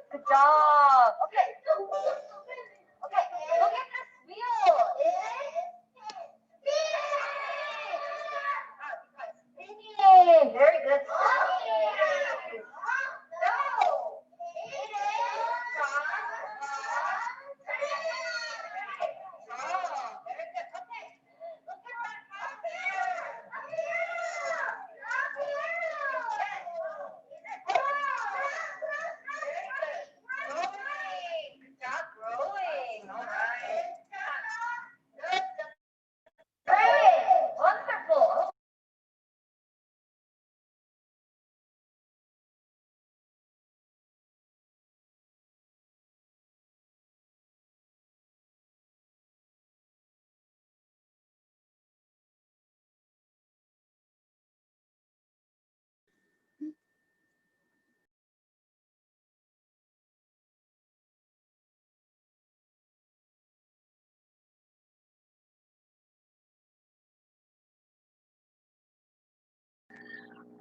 Good job. Okay. Okay. Look at this wheel. Spinning. Very good. Spinning. No. It is. Very good. Okay. Look at that up here. Up here. Up here. Growing. Good job growing. All right. Good. Great. Wonderful.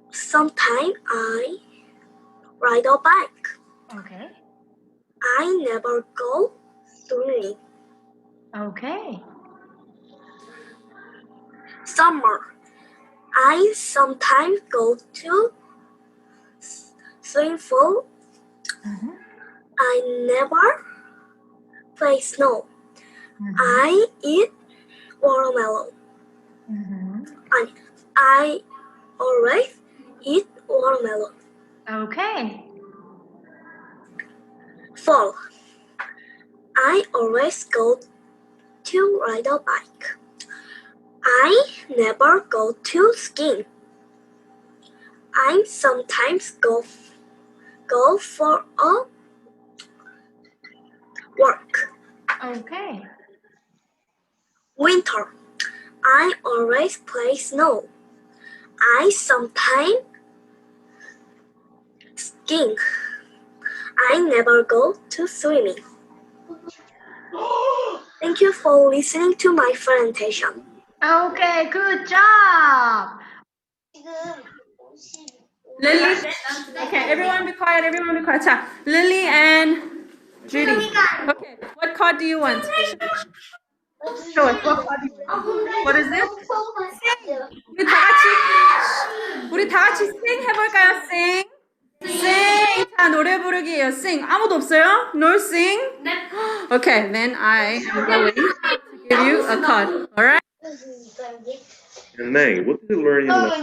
Sometimes I ride a bike. Okay. I never go swimming. Okay. Summer. I sometimes go to swimming pool. I never play snow. I eat watermelon. I always eat watermelon. Okay. Fall. I always go to ride a bike. I never go to skiing. I sometimes go for a work. Okay. Winter. I always play snow. I sometimes skiing. I never go to swimming. Thank you for listening to my presentation. Okay, good job. Lily. Okay, everyone be quiet. Everyone be quiet. 자, Lily and Judy. Okay, what card do you want? Show us. What card do you want? What is this? 우리 다 같이 sing 해볼까요? Sing. Sing. 자, 노래 부르기예요. Sing. 아무도 없어요? No sing? Okay, then I am going to give you a card. Alright? And May, what did you learn in last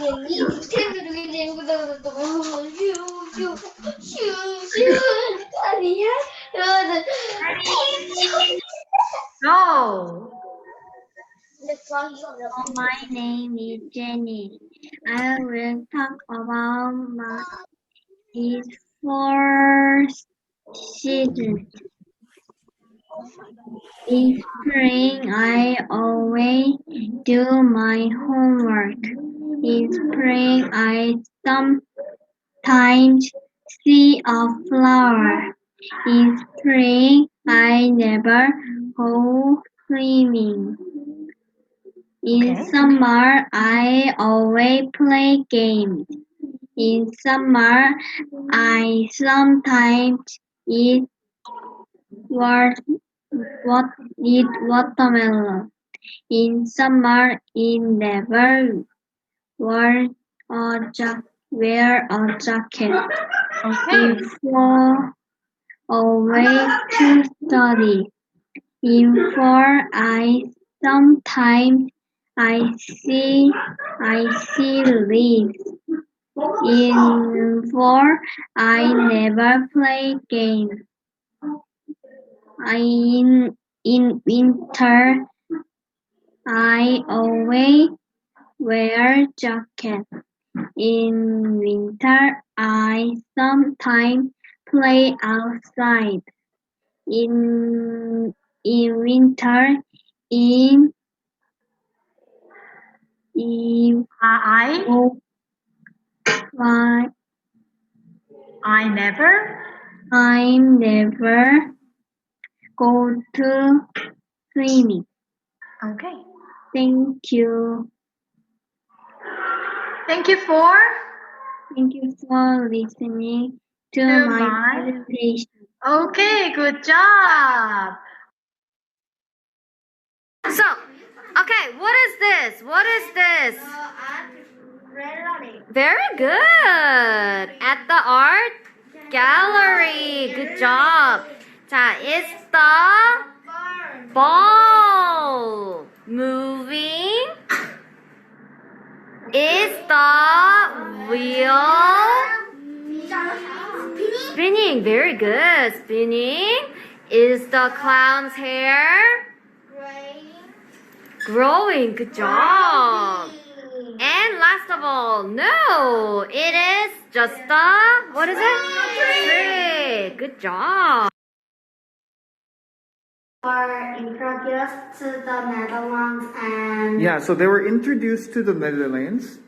Go. My name is Jenny. I will talk about my first season. In spring, I always do my homework. In spring, I sometimes see a flower. In spring, I never go swimming. In summer, I always play games. In summer, I sometimes eat watermelon. In summer, I never wear a jacket. Okay. In fall, always to study. In fall, sometimes I see leaves. In fall, I never play games. In winter, I always wear jacket. In winter, I sometimes play outside. In winter, I never. I never go to swimming. Okay. Thank you. Thank you for Thank you for listening to my presentation. Okay, good job. So, okay, what is this? What is this? Very good. At the art gallery. Good job. 자, is the ball moving? Is the wheel spinning? Very good. Spinning. Is the clown's hair growing? Good job. And last of all, no, it is just a, what is it? Tree. Good job. Were introduced to the Netherlands and Yeah, so they were introduced to the Netherlands.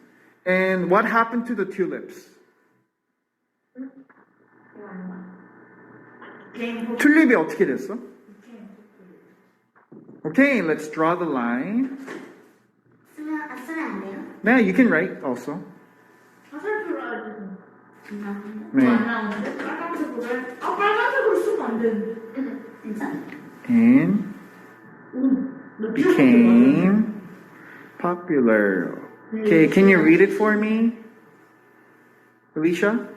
And what happened to the tulips? 튤립이 어떻게 됐어? Okay, let's draw the line. 쓰면 안 돼요? Now you can write also. 네. And became popular. Okay, can you read it for me? Alicia?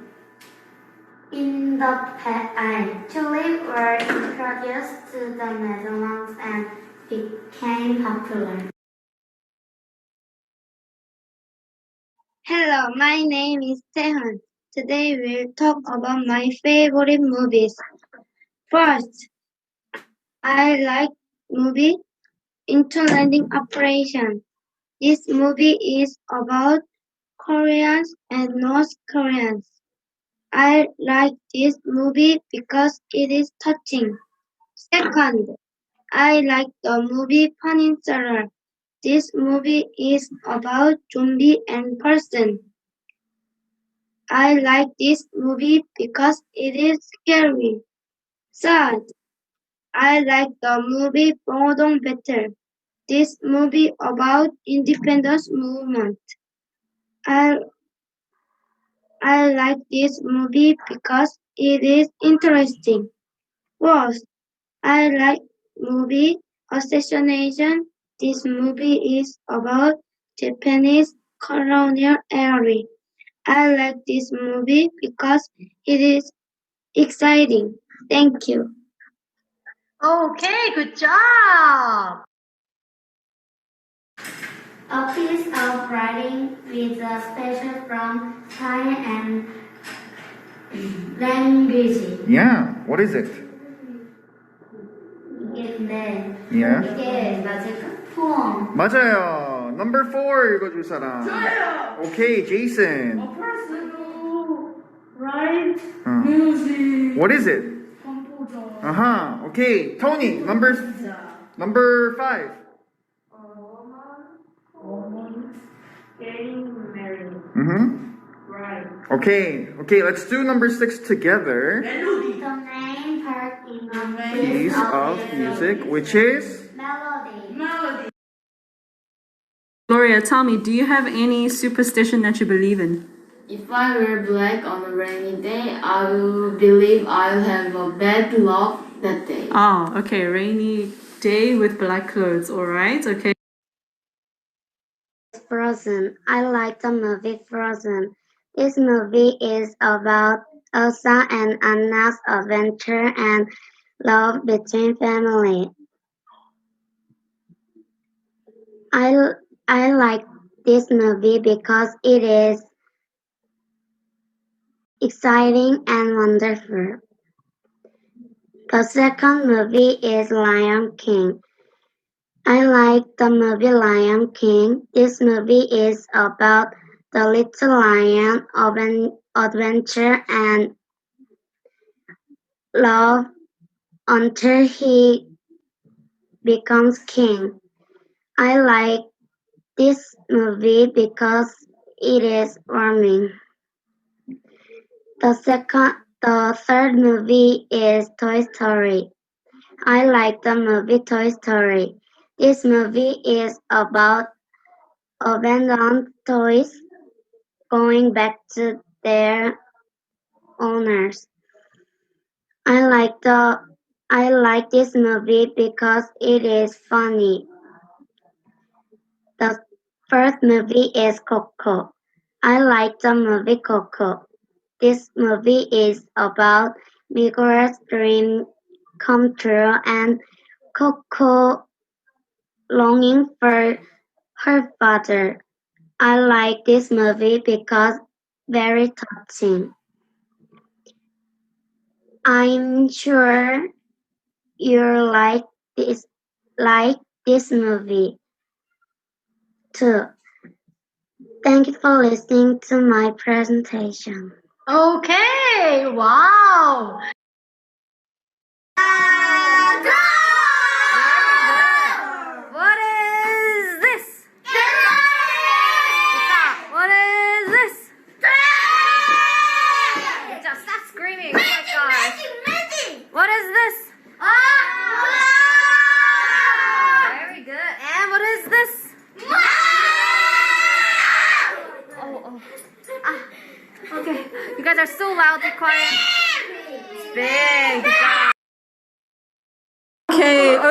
In the past, tulips were introduced to the Netherlands and became popular. Hello, my name is Taehan. Today we'll talk about my favorite movies. First, I like movie Into Landing Operation. This movie is about Koreans and North Koreans. I like this movie because it is touching. Second, I like the movie Peninsula. This movie is about zombie and person. I like this movie because it is scary. Third, I like the movie Bodong better. This movie about independence movement. I like this movie because it is interesting. Fourth, I like movie Assassination. This movie is about Japanese colonial era. I like this movie because it is exciting. Thank you. Okay, good job. A piece of writing with a special from time and language. Yeah, what is it? 이게 Yeah. 이게 맞을까? 포옹. 맞아요. Number 4 읽어줄 사람. 저요. Okay, Jason. Right? 어. What is it? Uh-huh. Okay, Tony. Number 5. Getting married. Mm-hmm. Right. Okay, let's do number 6 together. The main part in a Piece of music, which is? melody. Gloria, tell me, do you have any superstition that you believe in? If I wear black on a rainy day, I will believe I'll have a bad luck that day. Oh, okay, rainy day with black clothes, alright, okay. Frozen. I like the movie Frozen. This movie is about Elsa and Anna's adventure and love between family. I like this movie because it is exciting and wonderful. The second movie is Lion King. I like the movie Lion King. This movie is about the little lion adventure and love until he becomes king. I like this movie because it is warming. The third movie is Toy Story. I like the movie Toy Story. This movie is about abandoned toys going back to their owners. I like this movie because it is funny. The first movie is Coco. I like the movie Coco. This movie is about Miguel's dream come true and Coco longing for her father. I like this movie because very touching. I'm sure you like this movie too. Thank you for listening to my presentation. Okay, wow. What is this? Good job. What is this? Good job. Stop screaming. Oh my gosh. What is this? Very good. And what is this? Oh. Okay. You guys are so loud. Be quiet. Spin. Good job.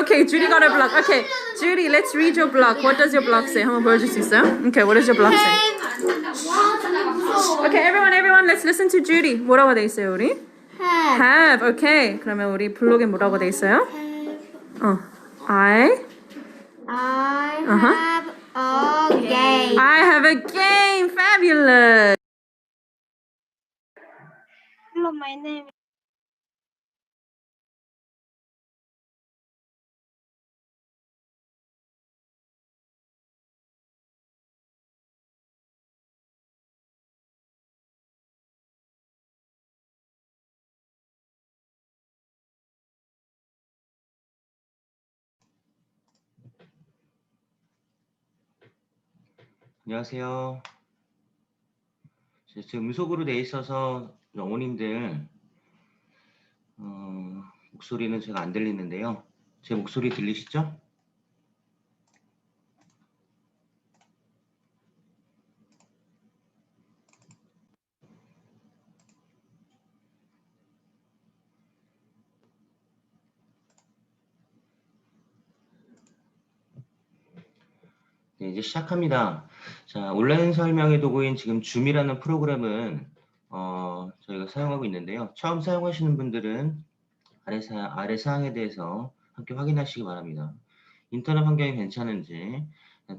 Okay, Judy got a block. Okay, Judy, let's read your block. What does your block say? 한번 보여줄 수 있어요? Okay, what does your block say? Okay, everyone, let's listen to Judy. 뭐라고 돼 있어요, 우리? Have. Okay, 그러면 우리 블록에 뭐라고 돼 있어요? I have a game. I have a game. Fabulous. Hello, my name 안녕하세요. 지금 음속으로 돼 있어서 어머님들 목소리는 제가 안 들리는데요. 제 목소리 들리시죠? 네, 이제 시작합니다. 자, 온라인 설명의 도구인 지금 줌이라는 프로그램은 저희가 사용하고 있는데요. 처음 사용하시는 분들은 아래 사항에 대해서 함께 확인하시기 바랍니다. 인터넷 환경이 괜찮은지,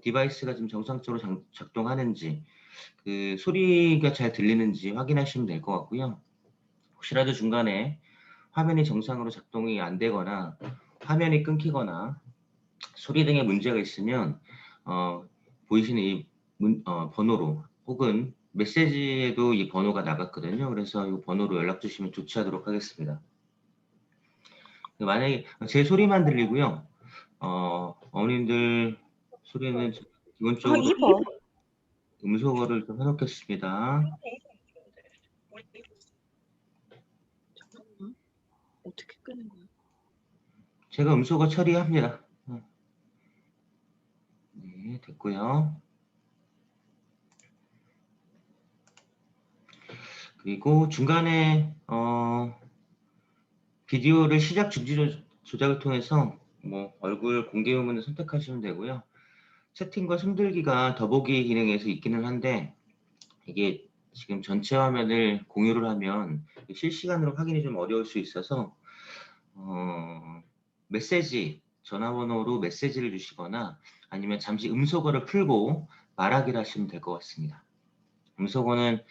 디바이스가 지금 정상적으로 작동하는지, 그 소리가 잘 들리는지 확인하시면 될 것 같고요. 혹시라도 중간에 화면이 정상으로 작동이 안 되거나 화면이 끊기거나 소리 등의 문제가 있으면 보이시는 이 번호로 혹은 메시지에도 이 번호가 나갔거든요. 그래서 이 번호로 연락 주시면 조치하도록 하겠습니다. 만약에 제 소리만 들리고요. 어머님들 소리는 기본적으로 음소거를 좀 해놓겠습니다. 어떻게 끄는 거야? 제가 음소거 처리합니다. 네, 됐고요. 그리고 중간에 비디오를 시작 중지 조작을 통해서 뭐 얼굴 공개 유무는 선택하시면 되고요. 채팅과 손들기가 더보기 기능에서 있기는 한데 이게 지금 전체 화면을 공유를 하면 실시간으로 확인이 좀 어려울 수 있어서 메시지, 전화번호로 메시지를 주시거나 아니면 잠시 음소거를 풀고 말하기를 하시면 될 것 같습니다. 음소거는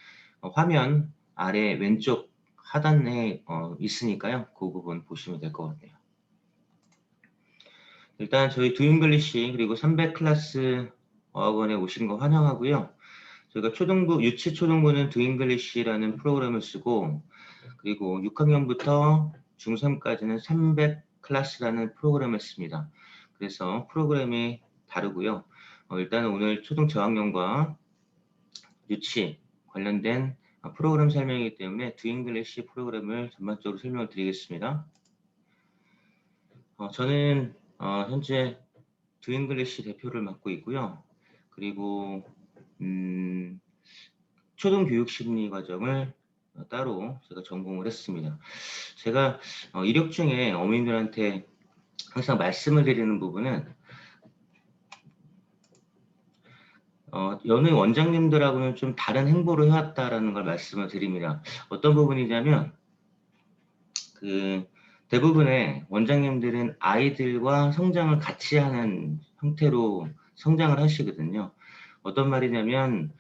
화면 아래 왼쪽 하단에 있으니까요. 그 부분 보시면 될 것 같네요. 일단 저희 두잉글리시 그리고 300 클래스 어학원에 오신 거 환영하고요. 저희가 유치 초등부는 두잉글리시라는 프로그램을 쓰고 그리고 6학년부터 중3까지는 300 클래스라는 프로그램을 씁니다. 그래서 프로그램이 다르고요. 일단 오늘 초등 저학년과 유치 관련된 프로그램 설명이기 때문에 두잉글리시 프로그램을 전반적으로 설명을 드리겠습니다. 저는 현재 두잉글리시 대표를 맡고 있고요. 그리고 초등 교육 심리 과정을 따로 제가 전공을 했습니다. 제가 이력 중에 어머님들한테 항상 말씀을 드리는 부분은 여느 원장님들하고는 좀 다른 행보를 해왔다라는 걸 말씀을 드립니다. 어떤 부분이냐면 대부분의 원장님들은 아이들과 성장을 같이 하는 형태로 성장을 하시거든요. 어떤 말이냐면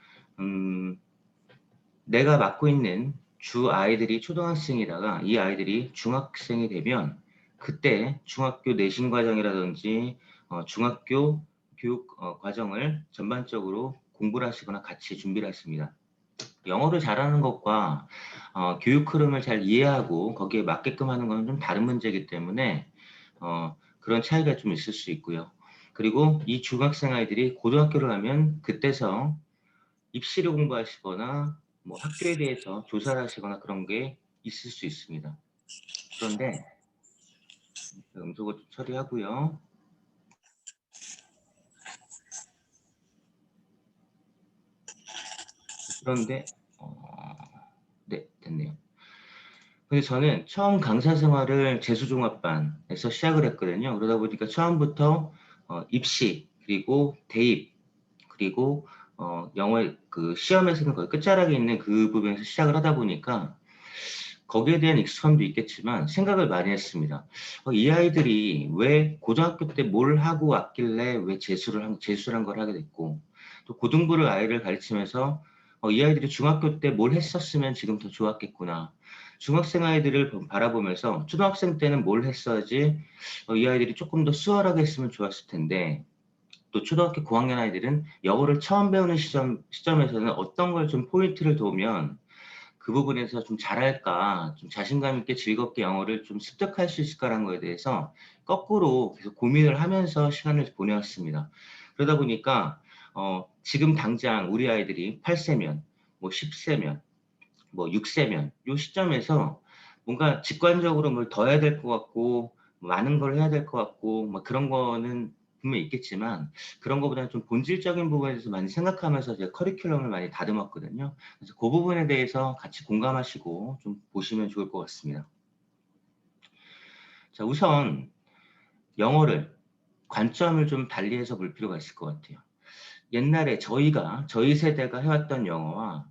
내가 맡고 있는 주 아이들이 초등학생이다가 이 아이들이 중학생이 되면 그때 중학교 내신 과정이라든지 중학교 교육 과정을 전반적으로 공부를 하시거나 같이 준비를 하십니다. 영어를 잘하는 것과 교육 흐름을 잘 이해하고 거기에 맞게끔 하는 건 좀 다른 문제이기 때문에 그런 차이가 좀 있을 수 있고요. 그리고 이 중학생 아이들이 고등학교를 가면 그때서 입시를 공부하시거나 뭐 학교에 대해서 조사를 하시거나 그런 게 있을 수 있습니다. 그런데 음소거 처리하고요. 그런데 네, 됐네요. 근데 저는 처음 강사 생활을 재수종합반에서 시작을 했거든요. 그러다 보니까 처음부터 입시 그리고 대입 그리고 영어 그 시험에서는 거의 끝자락에 있는 그 부분에서 시작을 하다 보니까 거기에 대한 익숙함도 있겠지만 생각을 많이 했습니다. 이 아이들이 왜 고등학교 때 뭘 하고 왔길래 왜 재수란 걸 하게 됐고 또 고등부를 아이를 가르치면서 이 아이들이 중학교 때 뭘 했었으면 지금 더 좋았겠구나. 중학생 아이들을 바라보면서 초등학생 때는 뭘 했어야지 이 아이들이 조금 더 수월하게 했으면 좋았을 텐데 또 초등학교 고학년 아이들은 영어를 처음 배우는 시점에서는 어떤 걸 좀 포인트를 두면 그 부분에서 좀 잘할까, 좀 자신감 있게 즐겁게 영어를 좀 습득할 수 있을까라는 거에 대해서 거꾸로 계속 고민을 하면서 시간을 보내왔습니다. 그러다 보니까 지금 당장 우리 아이들이 8세면, 뭐 10세면, 뭐 6세면 이 시점에서 뭔가 직관적으로 뭘 더 해야 될 것 같고 많은 걸 해야 될 것 같고 뭐 그런 거는 분명히 있겠지만 그런 것보다는 좀 본질적인 부분에 대해서 많이 생각하면서 제가 커리큘럼을 많이 다듬었거든요. 그래서 그 부분에 대해서 같이 공감하시고 좀 보시면 좋을 것 같습니다. 자, 우선 영어를 관점을 좀 달리해서 볼 필요가 있을 것 같아요. 옛날에 저희 세대가 해왔던 영어와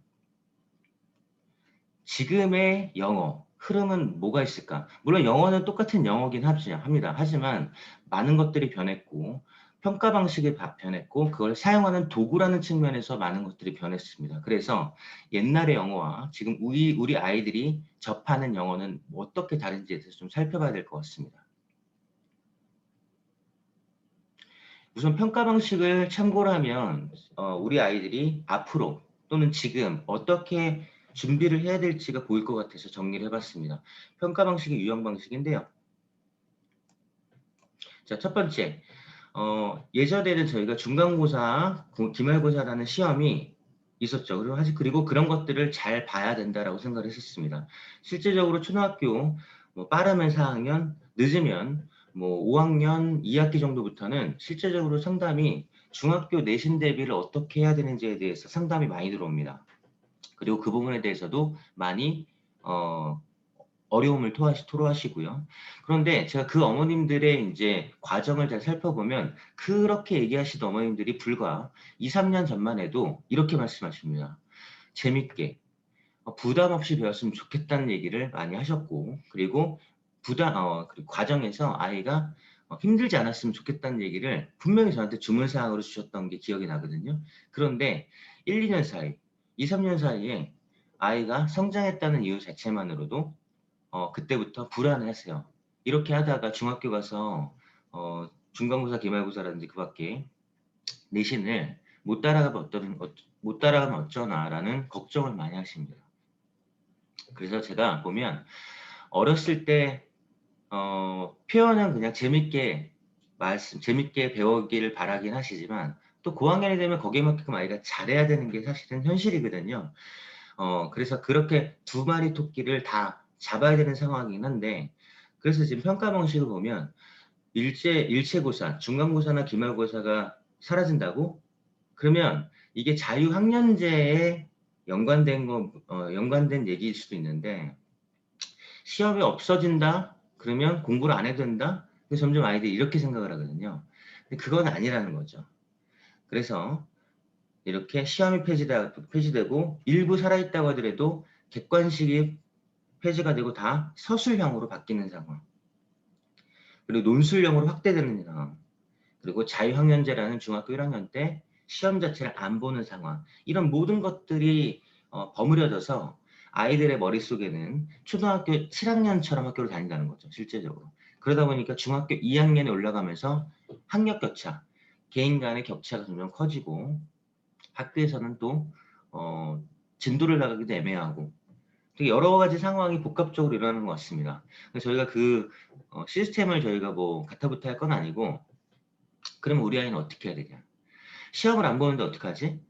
지금의 영어 흐름은 뭐가 있을까? 물론 영어는 똑같은 영어긴 합니다. 하지만 많은 것들이 변했고 평가 방식이 변했고 그걸 사용하는 도구라는 측면에서 많은 것들이 변했습니다. 그래서 옛날의 영어와 지금 우리 아이들이 접하는 영어는 어떻게 다른지에 대해서 좀 살펴봐야 될 것 같습니다. 우선 평가 방식을 참고를 하면 우리 아이들이 앞으로 또는 지금 어떻게 준비를 해야 될지가 보일 것 같아서 정리를 해봤습니다. 평가 방식의 유형 방식인데요. 자, 첫 번째, 예전에는 저희가 중간고사, 기말고사라는 시험이 있었죠. 그리고 그런 것들을 잘 봐야 된다라고 생각을 했었습니다. 실제적으로 초등학교 빠르면 4학년, 늦으면 5학년 2학기 정도부터는 실제적으로 상담이 중학교 내신 대비를 어떻게 해야 되는지에 대해서 상담이 많이 들어옵니다. 그리고 그 부분에 대해서도 많이 어려움을 토로하시고요. 그런데 제가 그 어머님들의 이제 과정을 잘 살펴보면 그렇게 얘기하시던 어머님들이 불과 2, 3년 전만 해도 이렇게 말씀하십니다. 재밌게 부담 없이 배웠으면 좋겠다는 얘기를 많이 하셨고 그리고 그리고 과정에서 아이가 힘들지 않았으면 좋겠다는 얘기를 분명히 저한테 주문사항으로 주셨던 게 기억이 나거든요. 그런데 1, 2년 사이 2, 3년 사이에 아이가 성장했다는 이유 자체만으로도 그때부터 불안해하세요. 이렇게 하다가 중학교 가서 중간고사, 기말고사라든지 그 밖에 내신을 못 따라가면 어쩌나라는 걱정을 많이 하십니다. 그래서 제가 보면 어렸을 때 표현은 그냥 재밌게 배우기를 바라긴 하시지만 또 고학년이 되면 거기에 맞게끔 아이가 잘해야 되는 게 사실은 현실이거든요. 그래서 그렇게 두 마리 토끼를 다 잡아야 되는 상황이긴 한데 그래서 지금 평가 방식을 보면 일체고사, 중간고사나 기말고사가 사라진다고? 그러면 이게 자유학년제의 연관된 얘기일 수도 있는데, 시험이 없어진다? 그러면 공부를 안 해도 된다? 근데 점점 아이들이 이렇게 생각을 하거든요. 근데 그건 아니라는 거죠. 그래서 이렇게 시험이 폐지되고 일부 살아있다고 하더라도 객관식이 폐지가 되고 다 서술형으로 바뀌는 상황. 그리고 논술형으로 확대되는 상황. 그리고 자유학년제라는 중학교 1학년 때 시험 자체를 안 보는 상황. 이런 모든 것들이 버무려져서 아이들의 머릿속에는 초등학교 7학년처럼 학교를 다닌다는 거죠. 실제적으로. 그러다 보니까 중학교 2학년에 올라가면서 학력 격차, 개인 간의 격차가 점점 커지고 학교에서는 또 진도를 나가기도 애매하고 되게 여러 가지 상황이 복합적으로 일어나는 것 같습니다. 그래서 저희가 그 시스템을 저희가 뭐 가타부타 할 건 아니고, 그럼 우리 아이는 어떻게 해야 되냐? 시험을 안 보는데 어떡하지?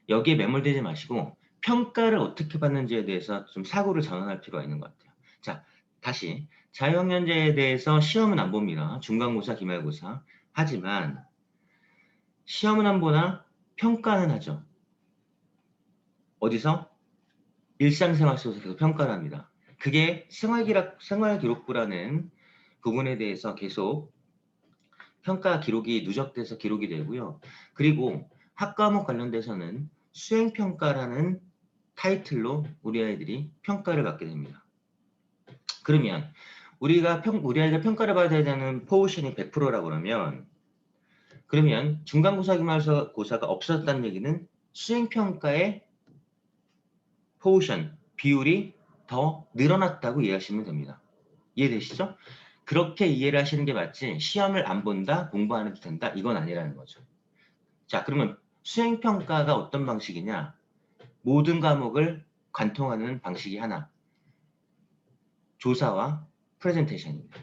여기에 매몰되지 마시고 평가를 어떻게 받는지에 대해서 좀 사고를 전환할 필요가 있는 것 같아요. 자, 다시 자유학년제에 대해서 시험은 안 봅니다. 중간고사, 기말고사. 하지만 시험은 안 보나 평가는 하죠. 어디서? 일상생활 속에서 평가를 합니다. 그게 생활기록부라는 부분에 대해서 계속 평가 기록이 누적돼서 기록이 되고요. 그리고 학과목 관련돼서는 수행평가라는 타이틀로 우리 아이들이 평가를 받게 됩니다. 그러면 우리 아이가 평가를 받아야 되는 포션이 100%라고 그러면 중간고사, 기말고사가 없었다는 얘기는 수행평가의 포션, 비율이 더 늘어났다고 이해하시면 됩니다. 이해되시죠? 그렇게 이해를 하시는 게 맞지, 시험을 안 본다, 공부 안 해도 된다, 이건 아니라는 거죠. 자, 그러면 수행평가가 어떤 방식이냐? 모든 과목을 관통하는 방식이 하나, 조사와 프레젠테이션입니다.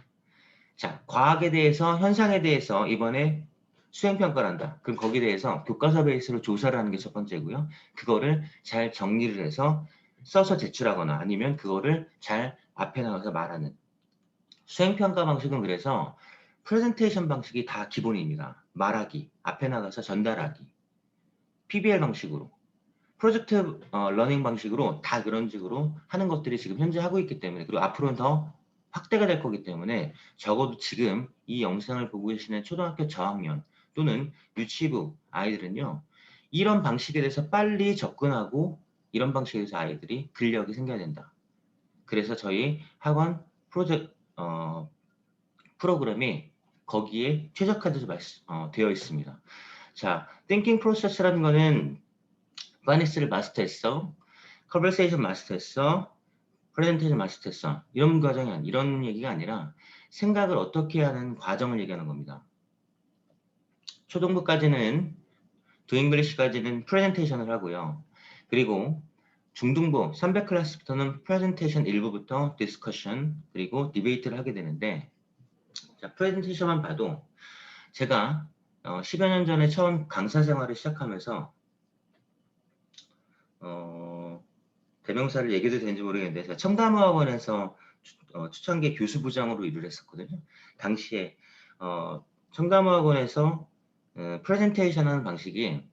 자, 과학에 대해서, 현상에 대해서 이번에 수행평가를 한다. 그럼 거기에 대해서 교과서 베이스로 조사를 하는 게 첫 번째고요. 그거를 잘 정리를 해서 써서 제출하거나 아니면 그거를 잘 앞에 나가서 말하는. 수행평가 방식은 그래서 프레젠테이션 방식이 다 기본입니다. 말하기, 앞에 나가서 전달하기, PBL 방식으로, 프로젝트 러닝 방식으로 다 그런 식으로 하는 것들이 지금 현재 하고 있기 때문에, 그리고 앞으로는 더 확대가 될 거기 때문에 적어도 지금 이 영상을 보고 계시는 초등학교 저학년 또는 유치부 아이들은요, 이런 방식에 대해서 빨리 접근하고 이런 방식에 대해서 아이들이 근력이 생겨야 된다. 그래서 저희 학원 프로그램이 거기에 최적화돼서 되어 있습니다. 자, thinking process라는 거는 바니스를 마스터했어, 컨버세이션 마스터했어, 프레젠테이션 마스터했어, 이런 과정이 이런 얘기가 아니라 생각을 어떻게 하는 과정을 얘기하는 겁니다. 초등부까지는 잉글리시까지는 프레젠테이션을 하고요. 그리고 중등부 300클래스부터는 프레젠테이션 일부부터 디스커션 그리고 디베이트를 하게 되는데, 자, 프레젠테이션만 봐도 제가 10여 년 전에 처음 강사 생활을 시작하면서 대명사를 얘기해도 되는지 모르겠는데, 제가 청담어학원에서 초창기 교수부장으로 일을 했었거든요. 당시에 청담어학원에서 프레젠테이션 하는 방식이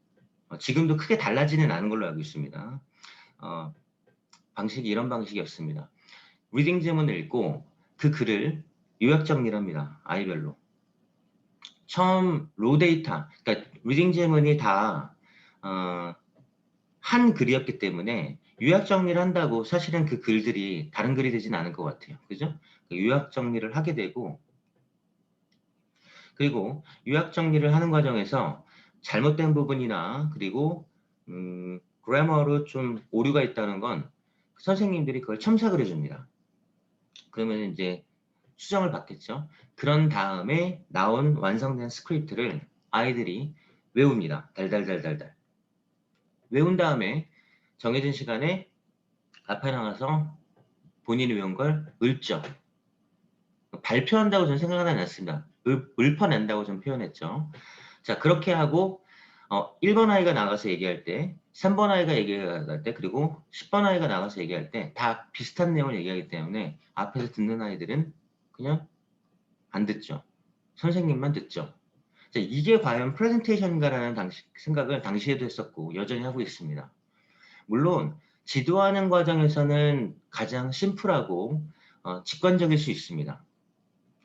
지금도 크게 달라지는 않은 걸로 알고 있습니다. 방식이 이런 방식이었습니다. 리딩 제문을 읽고 그 글을 요약 정리를 합니다. 아이별로. 처음 로 데이터, 그러니까 리딩 제문이 다 한 글이었기 때문에 요약 정리를 한다고 사실은 그 글들이 다른 글이 되진 않을 것 같아요. 그죠? 요약 정리를 하게 되고, 그리고 요약 정리를 하는 과정에서 잘못된 부분이나 그리고 그래머로 좀 오류가 있다는 건 선생님들이 그걸 첨삭을 해줍니다. 그러면 이제 수정을 받겠죠. 그런 다음에 나온 완성된 스크립트를 아이들이 외웁니다. 달달달달달. 외운 다음에 정해진 시간에 앞에 나가서 본인이 외운 걸 읊죠. 발표한다고 저는 생각은 하지 않습니다. 읊어낸다고 좀 표현했죠. 자, 그렇게 하고 1번 아이가 나가서 얘기할 때, 3번 아이가 얘기할 때, 그리고 10번 아이가 나가서 얘기할 때 다 비슷한 내용을 얘기하기 때문에 앞에서 듣는 아이들은 그냥 안 듣죠. 선생님만 듣죠. 자, 이게 과연 프레젠테이션인가라는 생각을 당시에도 했었고 여전히 하고 있습니다. 물론 지도하는 과정에서는 가장 심플하고 직관적일 수 있습니다.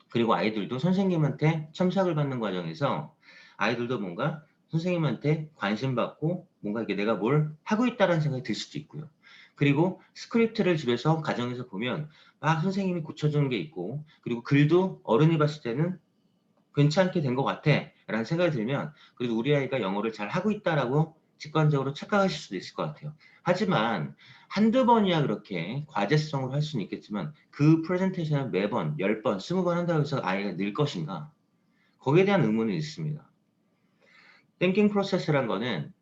그리고 아이들도 선생님한테 첨삭을 받는 과정에서 아이들도 뭔가 선생님한테 관심 받고 뭔가 이게 내가 뭘 하고 있다는 생각이 들 수도 있고요. 그리고 스크립트를 집에서 가정에서 보면 막 선생님이 고쳐주는 게 있고, 그리고 글도 어른이 봤을 때는 괜찮게 된 것 같아 라는 생각이 들면 그래도 우리 아이가 영어를 잘 하고 있다라고 직관적으로 착각하실 수도 있을 것 같아요. 하지만 한두 번이야 그렇게 과제성으로 할 수는 있겠지만 그 프레젠테이션을 매번 10번, 20번 한다고 해서 아이가 늘 것인가? 거기에 대한 의문이 있습니다. 띵킹 프로세스란 거는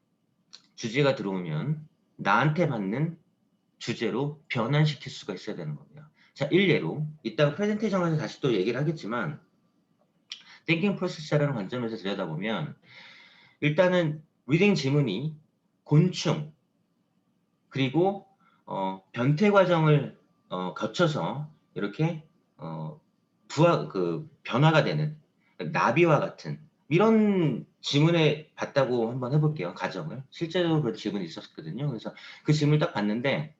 주제가 들어오면 나한테 맞는 주제로 변환시킬 수가 있어야 되는 겁니다. 자, 일례로 이따가 프레젠테이션에서 다시 또 얘기를 하겠지만 띵킹 프로세스라는 관점에서 들여다보면 일단은 리딩 지문이 곤충 그리고 변태 과정을 거쳐서 이렇게 변화가 되는 나비와 같은 이런 지문에 봤다고 한번 해볼게요. 가정을 실제로 그런 지문이 있었거든요. 그래서 그 지문을 딱 봤는데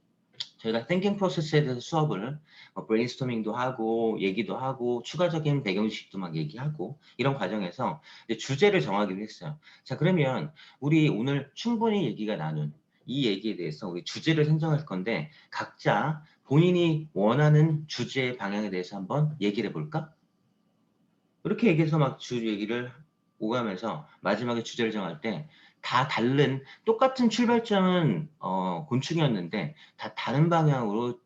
저희가 띵킹 프로세스에 대해서 수업을 브레인스토밍도 하고 얘기도 하고 추가적인 배경 지식도 막 얘기하고 이런 과정에서 이제 주제를 정하기로 했어요. 자, 그러면 우리 오늘 충분히 얘기가 나눈 이 얘기에 대해서 우리 주제를 선정할 건데 각자 본인이 원하는 주제의 방향에 대해서 한번 얘기를 해볼까? 이렇게 얘기해서 막 주 얘기를 오가면서 마지막에 주제를 정할 때 다 다른 똑같은 출발점은 곤충이었는데 다 다른 방향으로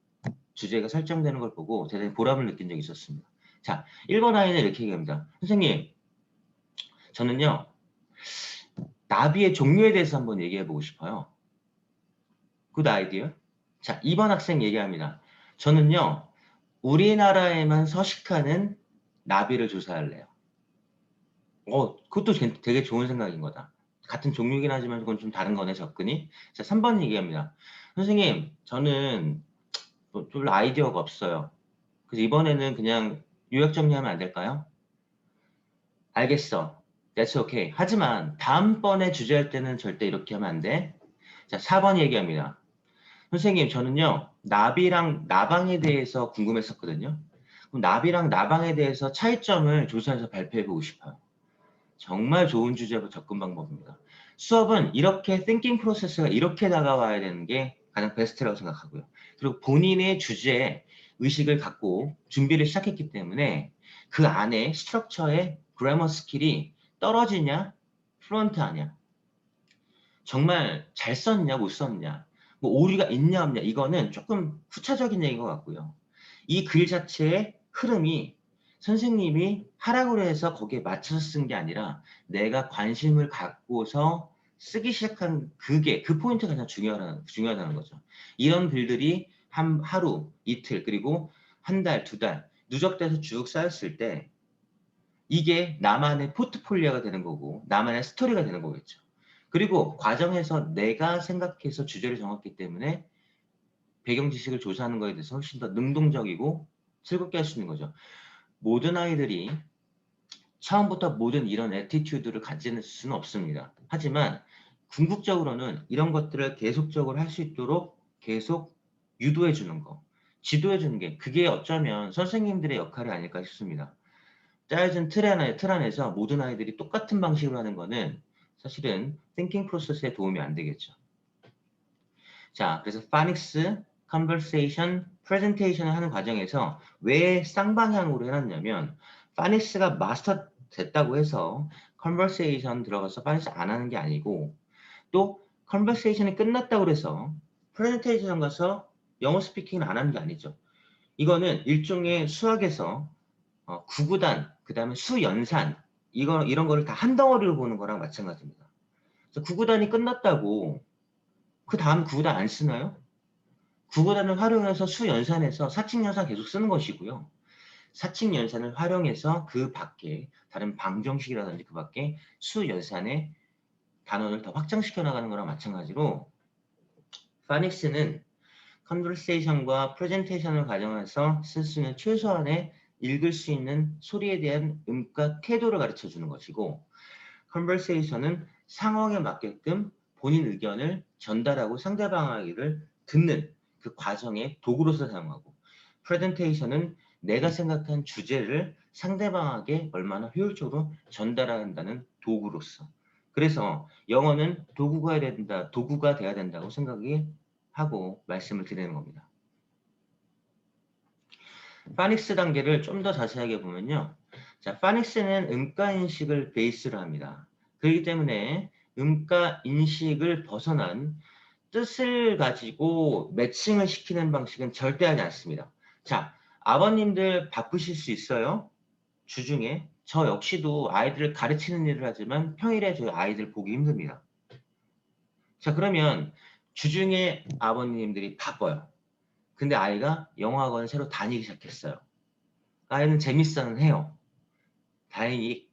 주제가 설정되는 걸 보고 대단히 보람을 느낀 적이 있었습니다. 자, 1번 아이는 이렇게 얘기합니다. 선생님, 저는요 나비의 종류에 대해서 한번 얘기해 보고 싶어요. 굿 아이디어. 자, 2번 학생 얘기합니다. 저는요 우리나라에만 서식하는 나비를 조사할래요. 그것도 되게 좋은 생각인 거다. 같은 종류긴 하지만 그건 좀 다른 거네, 접근이. 자, 3번 얘기합니다. 선생님, 저는 별로 아이디어가 없어요. 그래서 이번에는 그냥 요약 정리하면 안 될까요? 알겠어. That's okay. 하지만 다음번에 주제할 때는 절대 이렇게 하면 안 돼. 자, 4번 얘기합니다. 선생님, 저는요 나비랑 나방에 대해서 궁금했었거든요. 그럼 나비랑 나방에 대해서 차이점을 조사해서 발표해보고 싶어요. 정말 좋은 주제로 접근 방법입니다. 수업은 이렇게 thinking 프로세스가 이렇게 다가와야 되는 게 가장 베스트라고 생각하고요. 그리고 본인의 주제에 의식을 갖고 준비를 시작했기 때문에 그 안에 스트럭처의 그래머 스킬이 떨어지냐 플루언트하냐, 정말 잘 썼냐 못 썼냐, 뭐 오류가 있냐 없냐, 이거는 조금 후차적인 얘기인 것 같고요. 이 글 자체의 흐름이 선생님이 하라고 해서 거기에 맞춰서 쓴 게 아니라 내가 관심을 갖고서 쓰기 시작한 그게 그 포인트가 가장 중요하다는 거죠. 이런 글들이 하루, 이틀, 그리고 한 달, 두 달 누적돼서 쭉 쌓였을 때 이게 나만의 포트폴리오가 되는 거고 나만의 스토리가 되는 거겠죠. 그리고 과정에서 내가 생각해서 주제를 정했기 때문에 배경 지식을 조사하는 거에 대해서 훨씬 더 능동적이고 즐겁게 할 수 있는 거죠. 모든 아이들이 처음부터 모든 이런 애티튜드를 가지는 수는 없습니다. 하지만 궁극적으로는 이런 것들을 계속적으로 할 수 있도록 계속 유도해 주는 거, 지도해 주는 게 그게 어쩌면 선생님들의 역할이 아닐까 싶습니다. 짜여진 틀 안에서 모든 아이들이 똑같은 방식으로 하는 거는 사실은 thinking 프로세스에 도움이 안 되겠죠. 자, 그래서 파닉스, 컨버세이션, 프레젠테이션을 하는 과정에서 왜 쌍방향으로 해놨냐면 파닉스가 마스터 됐다고 해서 컨버세이션 들어가서 파닉스 안 하는 게 아니고 또 컨버세이션이 끝났다고 해서 프레젠테이션 가서 영어 스피킹을 안 하는 게 아니죠. 이거는 일종의 수학에서 구구단, 그 다음에 수연산 이런 거를 다 한 덩어리로 보는 거랑 마찬가지입니다. 그래서 구구단이 끝났다고 그 다음 구구단 안 쓰나요? 구구단을 활용해서 수연산해서 사칙연산 계속 쓰는 것이고요. 사칙연산을 활용해서 그 밖에 다른 방정식이라든지 그 밖에 수연산의 단원을 더 확장시켜 나가는 거랑 마찬가지로 파닉스는 컨버세이션과 프레젠테이션을 가정해서 쓸 수 있는 최소한의 읽을 수 있는 소리에 대한 음과 태도를 가르쳐 주는 것이고 컨버세이션은 상황에 맞게끔 본인 의견을 전달하고 상대방에게를 듣는 그 과정의 도구로서 사용하고, 프레젠테이션은 내가 생각한 주제를 상대방에게 얼마나 효율적으로 전달한다는 도구로서. 그래서 영어는 도구가 돼야 된다고 생각이 하고 말씀을 드리는 겁니다. 파닉스 단계를 좀 더 자세하게 보면요. 자, 파닉스는 음가 인식을 베이스로 합니다. 그렇기 때문에 음가 인식을 벗어난 뜻을 가지고 매칭을 시키는 방식은 절대 하지 않습니다. 자, 아버님들 바쁘실 수 있어요. 주중에 저 역시도 아이들을 가르치는 일을 하지만 평일에 저희 아이들 보기 힘듭니다. 자, 그러면 주중에 아버님들이 바빠요. 근데 아이가 영어학원을 새로 다니기 시작했어요. 아이는 재밌어는 해요. 다행히.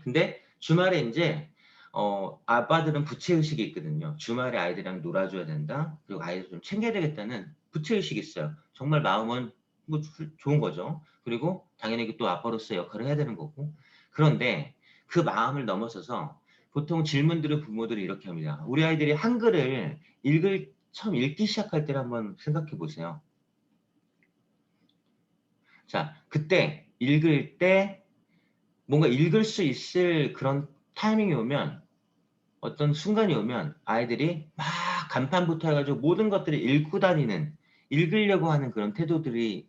근데 주말에 이제 아빠들은 부채의식이 있거든요. 주말에 아이들이랑 놀아줘야 된다. 그리고 아이들 좀 챙겨야 되겠다는 부채의식이 있어요. 정말 마음은 뭐 좋은 거죠. 그리고 당연히 또 아빠로서 역할을 해야 되는 거고. 그런데 그 마음을 넘어서서 보통 질문들을 부모들이 이렇게 합니다. 우리 아이들이 한글을 처음 읽기 시작할 때를 한번 생각해 보세요. 자, 그때 읽을 때 뭔가 읽을 수 있을 그런 타이밍이 오면, 어떤 순간이 오면 아이들이 막 간판부터 해가지고 모든 것들을 읽고 다니는, 읽으려고 하는 그런 태도를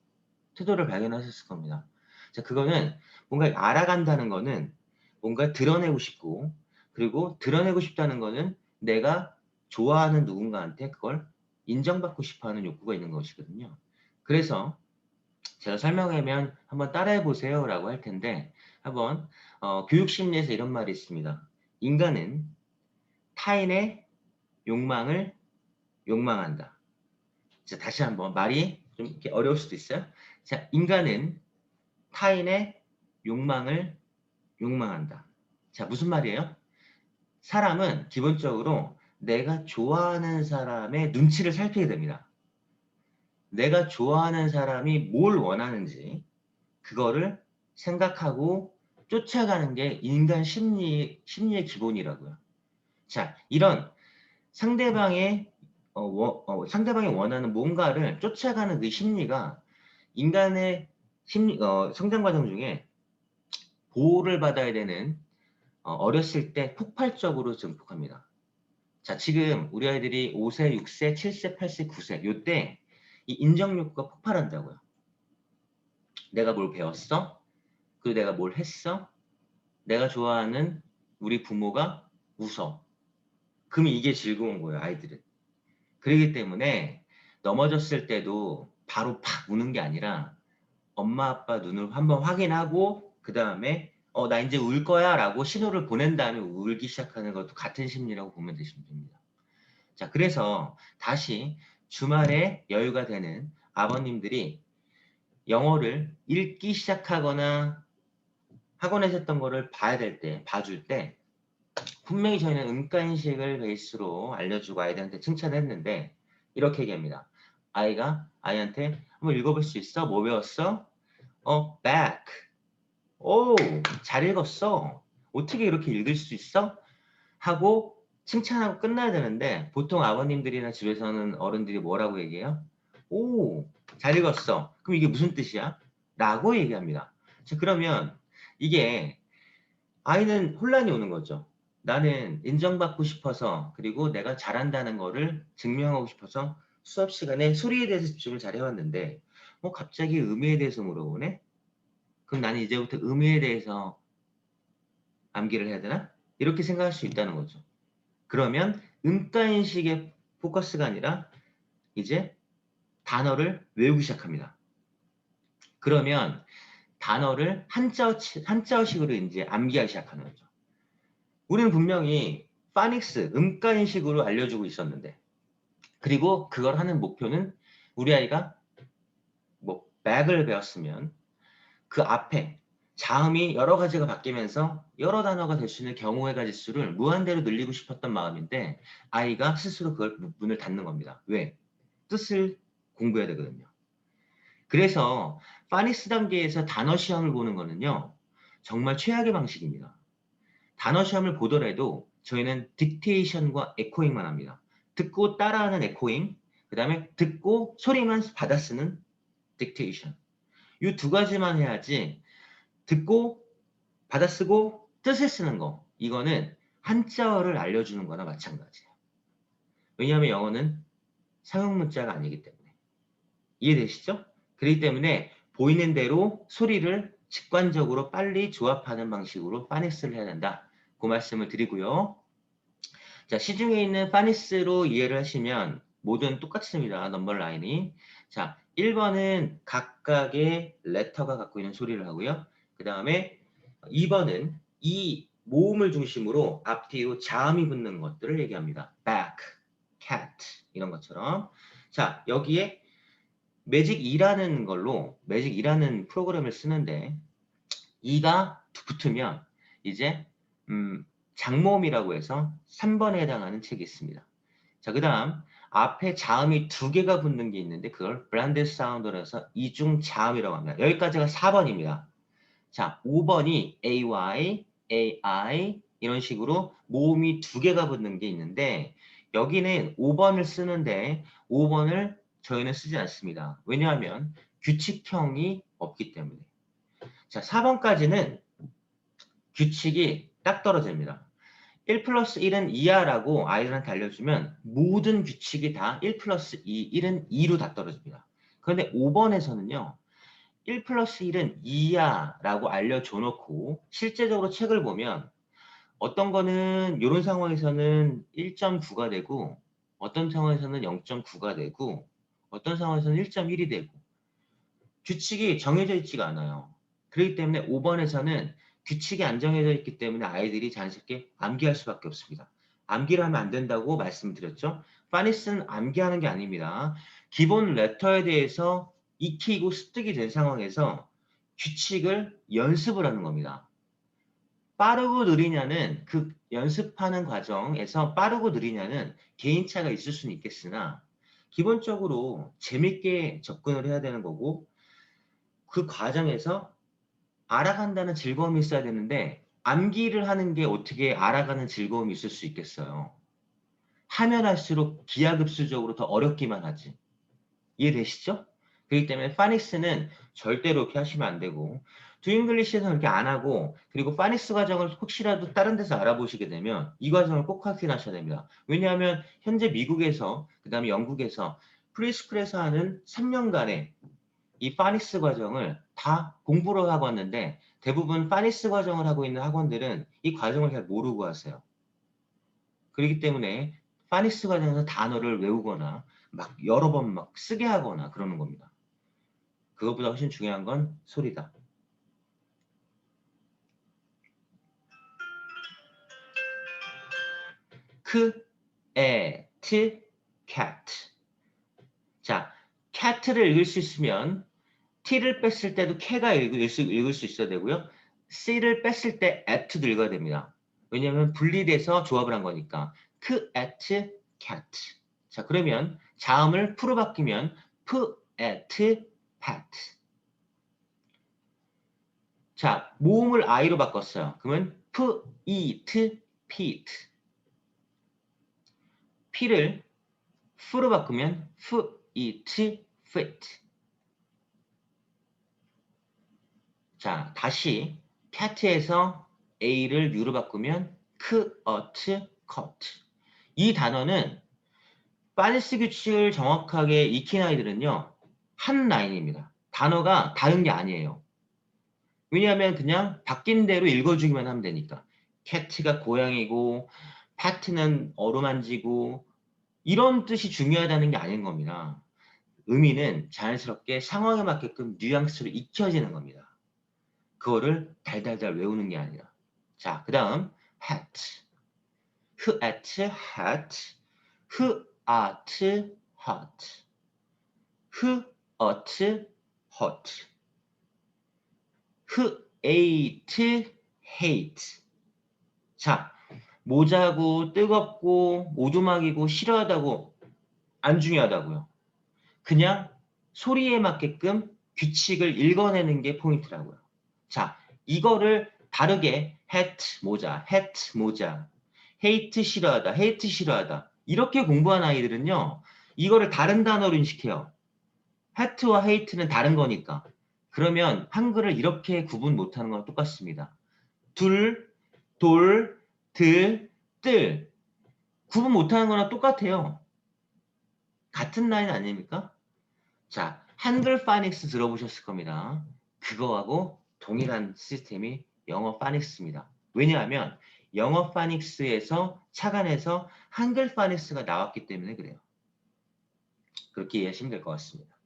발견하셨을 겁니다. 자, 그거는 뭔가 알아간다는 거는 뭔가 드러내고 싶고, 그리고 드러내고 싶다는 거는 내가 좋아하는 누군가한테 그걸 인정받고 싶어하는 욕구가 있는 것이거든요. 그래서 제가 설명하면 한번 따라해 보세요 라고 할 텐데, 한번 교육심리에서 이런 말이 있습니다. 인간은 타인의 욕망을 욕망한다. 자, 다시 한번, 말이 좀 이렇게 어려울 수도 있어요. 자, 인간은 타인의 욕망을 욕망한다. 자, 무슨 말이에요? 사람은 기본적으로 내가 좋아하는 사람의 눈치를 살피게 됩니다. 내가 좋아하는 사람이 뭘 원하는지 그거를 생각하고 쫓아가는 게 인간 심리의 기본이라고요. 자, 이런 상대방이 원하는 뭔가를 쫓아가는 그 심리가 인간의 성장 과정 중에 보호를 받아야 되는 어렸을 때 폭발적으로 증폭합니다. 자, 지금 우리 아이들이 5세, 6세, 7세, 8세, 9세 요때 이 인정 욕구가 폭발한다고요. 내가 뭘 배웠어? 그리고 내가 뭘 했어? 내가 좋아하는 우리 부모가 웃어. 그럼 이게 즐거운 거예요, 아이들은. 그렇기 때문에 넘어졌을 때도 바로 팍 우는 게 아니라 엄마 아빠 눈을 한번 확인하고 그 다음에 나 이제 울 거야 라고 신호를 보낸 다음에 울기 시작하는 것도 같은 심리라고 보면 되시면 됩니다. 자, 그래서 다시 주말에 여유가 되는 아버님들이 영어를 읽기 시작하거나 학원에서 했던 거를 봐줄 때 분명히 저희는 음가인식을 베이스로 알려주고 아이들한테 칭찬했는데 이렇게 얘기합니다. 아이한테 한번 읽어볼 수 있어? 뭐 배웠어? back. 오, 잘 읽었어. 어떻게 이렇게 읽을 수 있어? 하고 칭찬하고 끝나야 되는데 보통 아버님들이나 집에서는 어른들이 뭐라고 얘기해요? 오, 잘 읽었어. 그럼 이게 무슨 뜻이야? 라고 얘기합니다. 자, 그러면 이게 아이는 혼란이 오는 거죠. 나는 인정받고 싶어서 그리고 내가 잘한다는 거를 증명하고 싶어서 수업 시간에 소리에 대해서 집중을 잘 해왔는데 갑자기 의미에 대해서 물어보네? 그럼 나는 이제부터 의미에 대해서 암기를 해야 되나? 이렇게 생각할 수 있다는 거죠. 그러면 음가인식의 포커스가 아니라 이제 단어를 외우기 시작합니다. 그러면 단어를 한자어식으로 이제 암기하기 시작하는 거죠. 우리는 분명히 파닉스, 음가인식으로 알려주고 있었는데, 그리고 그걸 하는 목표는 우리 아이가 백을 배웠으면 그 앞에 자음이 여러 가지가 바뀌면서 여러 단어가 될 수 있는 경우의 가지수를 무한대로 늘리고 싶었던 마음인데 아이가 스스로 그걸 문을 닫는 겁니다. 왜? 뜻을 공부해야 되거든요. 그래서 파닉스 단계에서 단어 시험을 보는 거는요. 정말 최악의 방식입니다. 단어 시험을 보더라도 저희는 딕테이션과 에코잉만 합니다. 듣고 따라하는 에코잉, 그 다음에 듣고 소리만 받아 쓰는 dictation. 이 두 가지만 해야지 듣고 받아 쓰고 뜻을 쓰는 거 이거는 한자어를 알려주는 거나 마찬가지예요. 왜냐하면 영어는 상용 문자가 아니기 때문에. 이해되시죠? 그렇기 때문에 보이는 대로 소리를 직관적으로 빨리 조합하는 방식으로 파닉스를 해야 된다. 그 말씀을 드리고요. 자, 시중에 있는 파닉스로 이해를 하시면 모든 똑같습니다. 넘버 라인이. 자, 1번은 각각의 레터가 갖고 있는 소리를 하고요. 그 다음에 2번은 이 모음을 중심으로 앞뒤로 자음이 붙는 것들을 얘기합니다. back, cat 이런 것처럼. 자, 여기에 매직 2라는 걸로 매직 2라는 프로그램을 쓰는데 2가 붙으면 이제 장모음이라고 해서 3번에 해당하는 책이 있습니다. 자, 그 다음 앞에 자음이 2개가 붙는 게 있는데 그걸 blended sound라고 해서 이중 자음이라고 합니다. 여기까지가 4번입니다. 자, 5번이 AY, AI 이런 식으로 모음이 2개가 붙는 게 있는데 여기는 5번을 쓰는데 5번을 저희는 쓰지 않습니다. 왜냐하면 규칙형이 없기 때문에. 자, 4번까지는 규칙이 딱 떨어집니다. 1 플러스 1은 2야 라고 아이들한테 알려주면 모든 규칙이 다 1 플러스 2, 1은 2로 다 떨어집니다. 그런데 5번에서는요. 1 플러스 1은 2야 라고 알려줘 놓고 실제적으로 책을 보면 어떤 거는 이런 상황에서는 1.9가 되고 어떤 상황에서는 0.9가 되고 어떤 상황에서는 1.1이 되고 규칙이 정해져 있지가 않아요. 그렇기 때문에 5번에서는 규칙이 안 정해져 있기 때문에 아이들이 자연스럽게 암기할 수밖에 없습니다. 암기를 하면 안 된다고 말씀드렸죠. 파닉스는 암기하는 게 아닙니다. 기본 레터에 대해서 익히고 습득이 된 상황에서 규칙을 연습을 하는 겁니다. 빠르고 느리냐는 그 연습하는 과정에서 빠르고 느리냐는 개인차가 있을 수는 있겠으나 기본적으로 재밌게 접근을 해야 되는 거고 그 과정에서 알아간다는 즐거움이 있어야 되는데 암기를 하는 게 어떻게 알아가는 즐거움이 있을 수 있겠어요. 하면 할수록 기하급수적으로 더 어렵기만 하지. 이해되시죠? 그렇기 때문에 파닉스는 절대로 이렇게 하시면 안 되고 두잉글리시에서는 이렇게 안 하고 그리고 파닉스 과정을 혹시라도 다른 데서 알아보시게 되면 이 과정을 꼭 확인하셔야 됩니다. 왜냐하면 현재 미국에서 그 다음에 영국에서 프리스쿨에서 하는 3년간의 이 파닉스 과정을 다 공부를 하고 왔는데 대부분 파닉스 과정을 하고 있는 학원들은 이 과정을 잘 모르고 하세요. 그렇기 때문에 파닉스 과정에서 단어를 외우거나 막 여러 번 막 쓰게 하거나 그러는 겁니다. 그것보다 훨씬 중요한 건 소리다. 크, 에, 트, cat. 자, cat를 읽을 수 있으면 t를 뺐을 때도 캐가 읽을 수 있어야 되고요. c를 뺐을 때 at도 읽어야 됩니다. 왜냐하면 분리돼서 조합을 한 거니까. 크, at, cat. 자, 그러면 자음을 프로 바뀌면 p, at, pat. 자, 모음을 i로 바꿨어요. 그러면 p, eat, pit. p를 f로 바꾸면 f, eat, fit. 자, 다시 cat에서 a를 u로 바꾸면 cut, cut. 이 단어는 파닉스 규칙을 정확하게 익힌 아이들은요. 한 라인입니다. 단어가 다른 게 아니에요. 왜냐하면 그냥 바뀐 대로 읽어주기만 하면 되니까. cat가 고양이고 pat는 어루만지고 이런 뜻이 중요하다는 게 아닌 겁니다. 의미는 자연스럽게 상황에 맞게끔 뉘앙스로 익혀지는 겁니다. 그거를 달달달 외우는 게 아니라. 자, 그 다음 hat. hat, hat. at, hot. at, hot. hate, hate. 자, 모자고 뜨겁고 오두막이고 싫어하다고 안 중요하다고요. 그냥 소리에 맞게끔 규칙을 읽어내는 게 포인트라고요. 자, 이거를 다르게 hat 모자, hat 모자, hate 싫어하다, hate 싫어하다 이렇게 공부한 아이들은요. 이거를 다른 단어로 인식해요. hate와 hate는 다른 거니까. 그러면 한글을 이렇게 구분 못하는 건 똑같습니다. 둘, 돌, 들, 뜰. 구분 못하는 거랑 똑같아요. 같은 라인 아닙니까? 자, 한글 파닉스 들어보셨을 겁니다. 그거하고 동일한 시스템이 영어 파닉스입니다. 왜냐하면 영어 파닉스에서 착안해서 한글 파닉스가 나왔기 때문에 그래요. 그렇게 이해하시면 될 것 같습니다.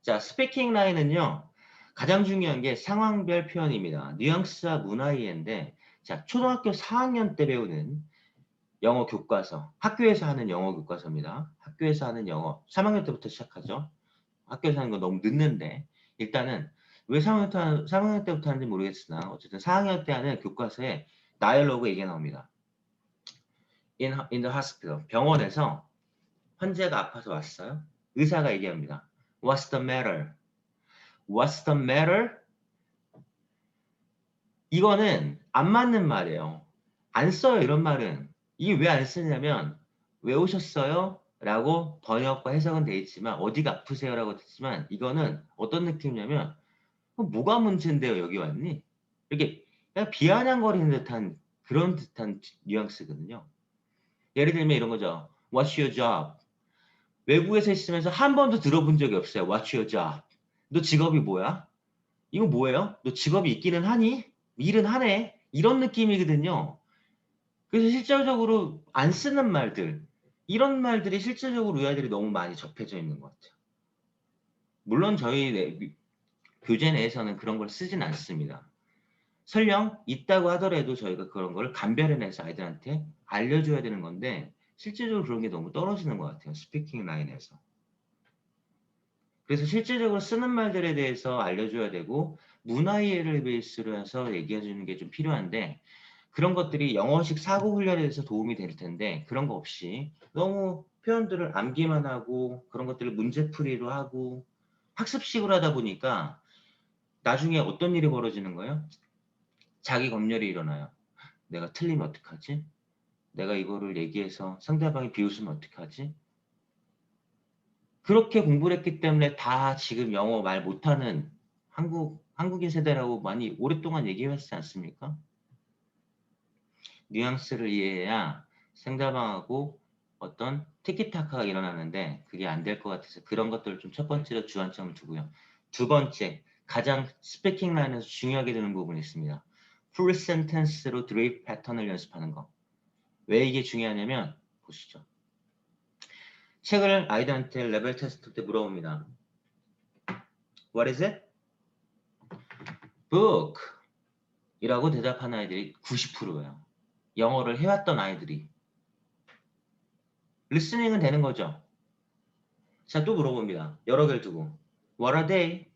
자, 스피킹 라인은요. 가장 중요한 게 상황별 표현입니다. 뉘앙스와 문화 이해인데 자, 초등학교 4학년 때 배우는 영어 교과서, 학교에서 하는 영어 교과서입니다. 학교에서 하는 영어, 3학년 때부터 시작하죠. 학교에서 하는 거 너무 늦는데 일단은 왜 3학년 때부터 하는지 모르겠으나 어쨌든 4학년 때 하는 교과서에 다이얼로그 얘기가 나옵니다. In the hospital, 병원에서 환자가 아파서 왔어요. 의사가 얘기합니다. What's the matter? What's the matter? 이거는 안 맞는 말이에요. 안 써요, 이런 말은. 이게 왜 안 쓰냐면 왜 오셨어요? 라고 번역과 해석은 돼 있지만 어디가 아프세요? 라고 됐지만 이거는 어떤 느낌이냐면 뭐가 문제인데요? 여기 왔니? 이렇게 그냥 비아냥거리는 듯한 그런 듯한 뉘앙스거든요. 예를 들면 이런 거죠. What's your job? 외국에서 있으면서 한 번도 들어본 적이 없어요. What's your job? 너 직업이 뭐야? 이거 뭐예요? 너 직업이 있기는 하니? 일은 하네? 이런 느낌이거든요. 그래서 실질적으로 안 쓰는 말들, 이런 말들이 실질적으로 우리 아이들이 너무 많이 접해져 있는 것 같아요. 물론 저희 교재 내에서는 그런 걸 쓰진 않습니다. 설령 있다고 하더라도 저희가 그런 걸 감별해내서 아이들한테 알려줘야 되는 건데 실질적으로 그런 게 너무 떨어지는 것 같아요. 스피킹 라인에서. 그래서 실질적으로 쓰는 말들에 대해서 알려줘야 되고 문화 이해를 베이스로 해서 얘기해 주는 게 좀 필요한데 그런 것들이 영어식 사고 훈련에 대해서 도움이 될 텐데 그런 거 없이 너무 표현들을 암기만 하고 그런 것들을 문제풀이로 하고 학습식으로 하다 보니까 나중에 어떤 일이 벌어지는 거예요? 자기 검열이 일어나요. 내가 틀리면 어떡하지? 내가 이거를 얘기해서 상대방이 비웃으면 어떡하지? 그렇게 공부를 했기 때문에 다 지금 영어 말 못하는 한국인 세대라고 많이 오랫동안 얘기해왔지 않습니까? 뉘앙스를 이해해야 상대방하고 어떤 티키타카가 일어나는데 그게 안 될 것 같아서 그런 것들을 좀 첫 번째로 주안점을 두고요. 두 번째, 가장 스피킹 라인에서 중요하게 되는 부분이 있습니다. 풀 센텐스로 드립 패턴을 연습하는 거. 왜 이게 중요하냐면 보시죠. 책을 아이들한테 레벨 테스트 때 물어봅니다. What is it? Book 이라고 대답하는 아이들이 90%예요. 영어를 해왔던 아이들이. 리스닝은 되는 거죠. 자, 또 물어봅니다. 여러 개를 두고. What are they?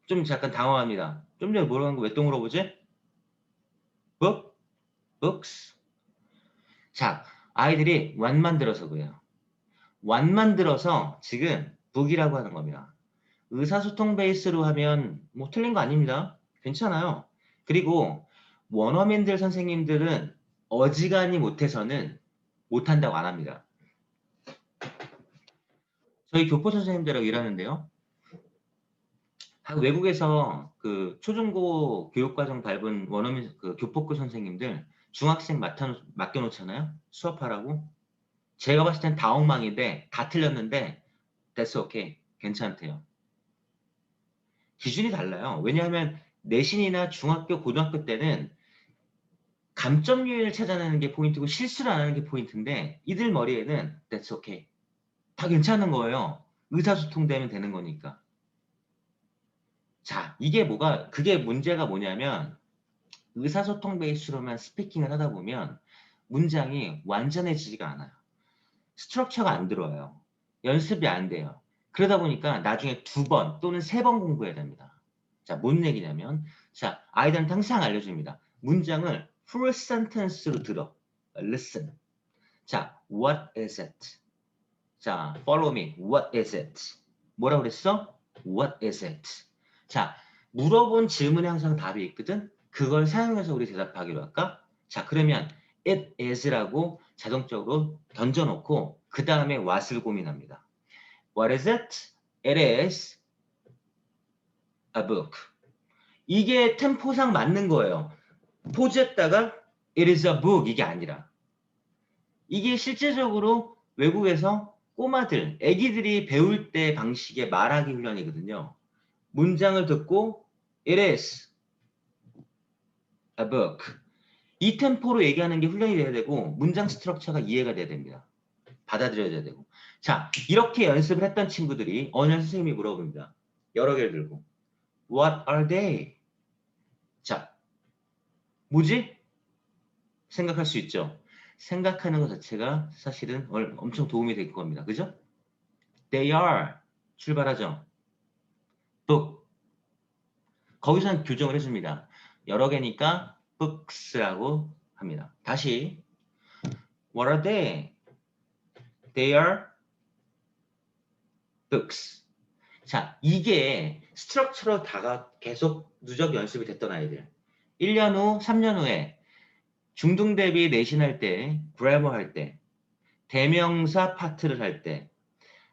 좀 잠깐 당황합니다. 좀 전에 물어본 거 왜 또 물어보지? Book? Books? 자, 아이들이 what만 들어서 그래요. what만 들어서 지금 book이라고 하는 겁니다. 의사소통 베이스로 하면 뭐 틀린 거 아닙니다. 괜찮아요. 그리고 원어민들 선생님들은 어지간히 못해서는 못한다고 안 합니다. 저희 교포 선생님들하고 일하는데요. 외국에서 그 초중고 교육과정 밟은 원어민 그 교포급 선생님들 중학생 맡겨놓잖아요. 수업하라고. 제가 봤을 땐 다 엉망인데 다 틀렸는데 that's okay. 괜찮대요. 기준이 달라요. 왜냐하면 내신이나 중학교, 고등학교 때는 감점 요인을 찾아내는 게 포인트고 실수를 안 하는 게 포인트인데 이들 머리에는 that's okay. 다 괜찮은 거예요. 의사소통되면 되는 거니까. 자, 그게 문제가 뭐냐면 의사소통 베이스로만 스피킹을 하다 보면 문장이 완전해지지가 않아요. 스트럭처가 안 들어와요. 연습이 안 돼요. 그러다 보니까 나중에 2번 또는 3번 공부해야 됩니다. 자, 뭔 얘기냐면 자, 아이들한테 항상 알려줍니다. 문장을 full sentence로 들어. Listen. 자, what is it? 자, follow me. What is it? 뭐라고 그랬어? What is it? 자, 물어본 질문에 항상 답이 있거든? 그걸 사용해서 우리 대답하기로 할까? 자, 그러면 it is라고 자동적으로 던져놓고 그 다음에 what을 고민합니다. What is it? It is a book. 이게 템포상 맞는 거예요. 포즈했다가 it is a book 이게 아니라. 이게 실제적으로 외국에서 꼬마들, 애기들이 배울 때 방식의 말하기 훈련이거든요. 문장을 듣고 it is a book. 이 템포로 얘기하는 게 훈련이 돼야 되고 문장 스트럭처가 이해가 돼야 됩니다. 받아들여야 되고. 자, 이렇게 연습을 했던 친구들이 어느 날 선생님이 물어봅니다. 여러 개를 들고. What are they? 자, 뭐지? 생각할 수 있죠. 생각하는 것 자체가 사실은 엄청 도움이 될 겁니다. 그죠? They are. 출발하죠. book. 거기서는 교정을 해줍니다. 여러 개니까 books라고 합니다. 다시 What are they? They are books. 자, 이게 스트럭처로 다가 계속 누적 연습이 됐던 아이들. 1년 후, 3년 후에 중등 대비 내신할 때, 그래머 할 때, 대명사 파트를 할 때,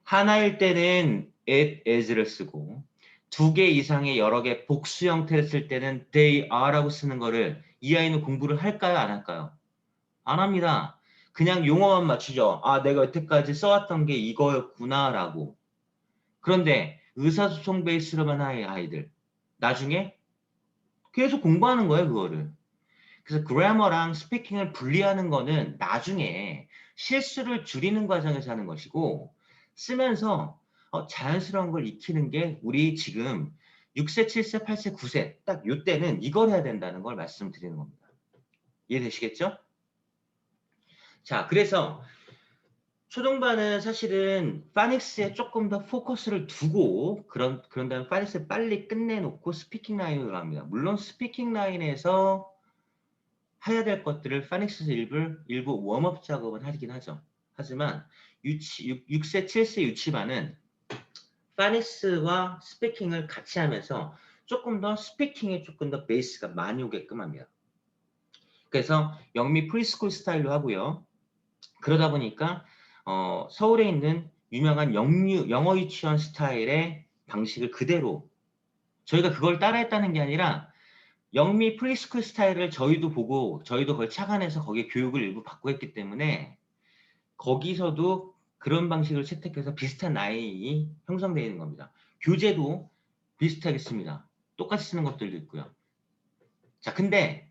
하나일 때는 it is를 쓰고 2개 이상의 여러 개 복수 형태를 쓸 때는 they are라고 쓰는 거를 이 아이는 공부를 할까요? 안 할까요? 안 합니다. 그냥 용어만 맞추죠. 아, 내가 여태까지 써왔던 게 이거였구나 라고. 그런데 의사소통 베이스로만 한 아이들 나중에 계속 공부하는 거예요, 그거를. 그래서 그래머랑 스피킹을 분리하는 거는 나중에 실수를 줄이는 과정에서 하는 것이고 쓰면서 자연스러운 걸 익히는 게 우리 지금 6세, 7세, 8세, 9세 딱 이때는 이걸 해야 된다는 걸 말씀드리는 겁니다. 이해되시겠죠? 자, 그래서 초등반은 사실은 파닉스에 조금 더 포커스를 두고 그런 다음에 파닉스를 빨리 끝내놓고 스피킹 라인으로 갑니다. 물론 스피킹 라인에서 해야 될 것들을 파닉스에서 일부 웜업 작업은 하긴 하죠. 하지만 6세, 7세 유치반은 파닉스와 스피킹을 같이 하면서 조금 더 스피킹에 조금 더 베이스가 많이 오게끔 합니다. 그래서 영미 프리스쿨 스타일로 하고요. 그러다 보니까 서울에 있는 유명한 영어 유치원 스타일의 방식을 그대로 저희가 그걸 따라했다는 게 아니라 영미 프리스쿨 스타일을 저희도 보고 저희도 그걸 착안해서 거기에 교육을 일부 받고 했기 때문에 거기서도 그런 방식을 채택해서 비슷한 라인이 형성되어 있는 겁니다. 교재도 비슷하겠습니다. 똑같이 쓰는 것들도 있고요. 자, 근데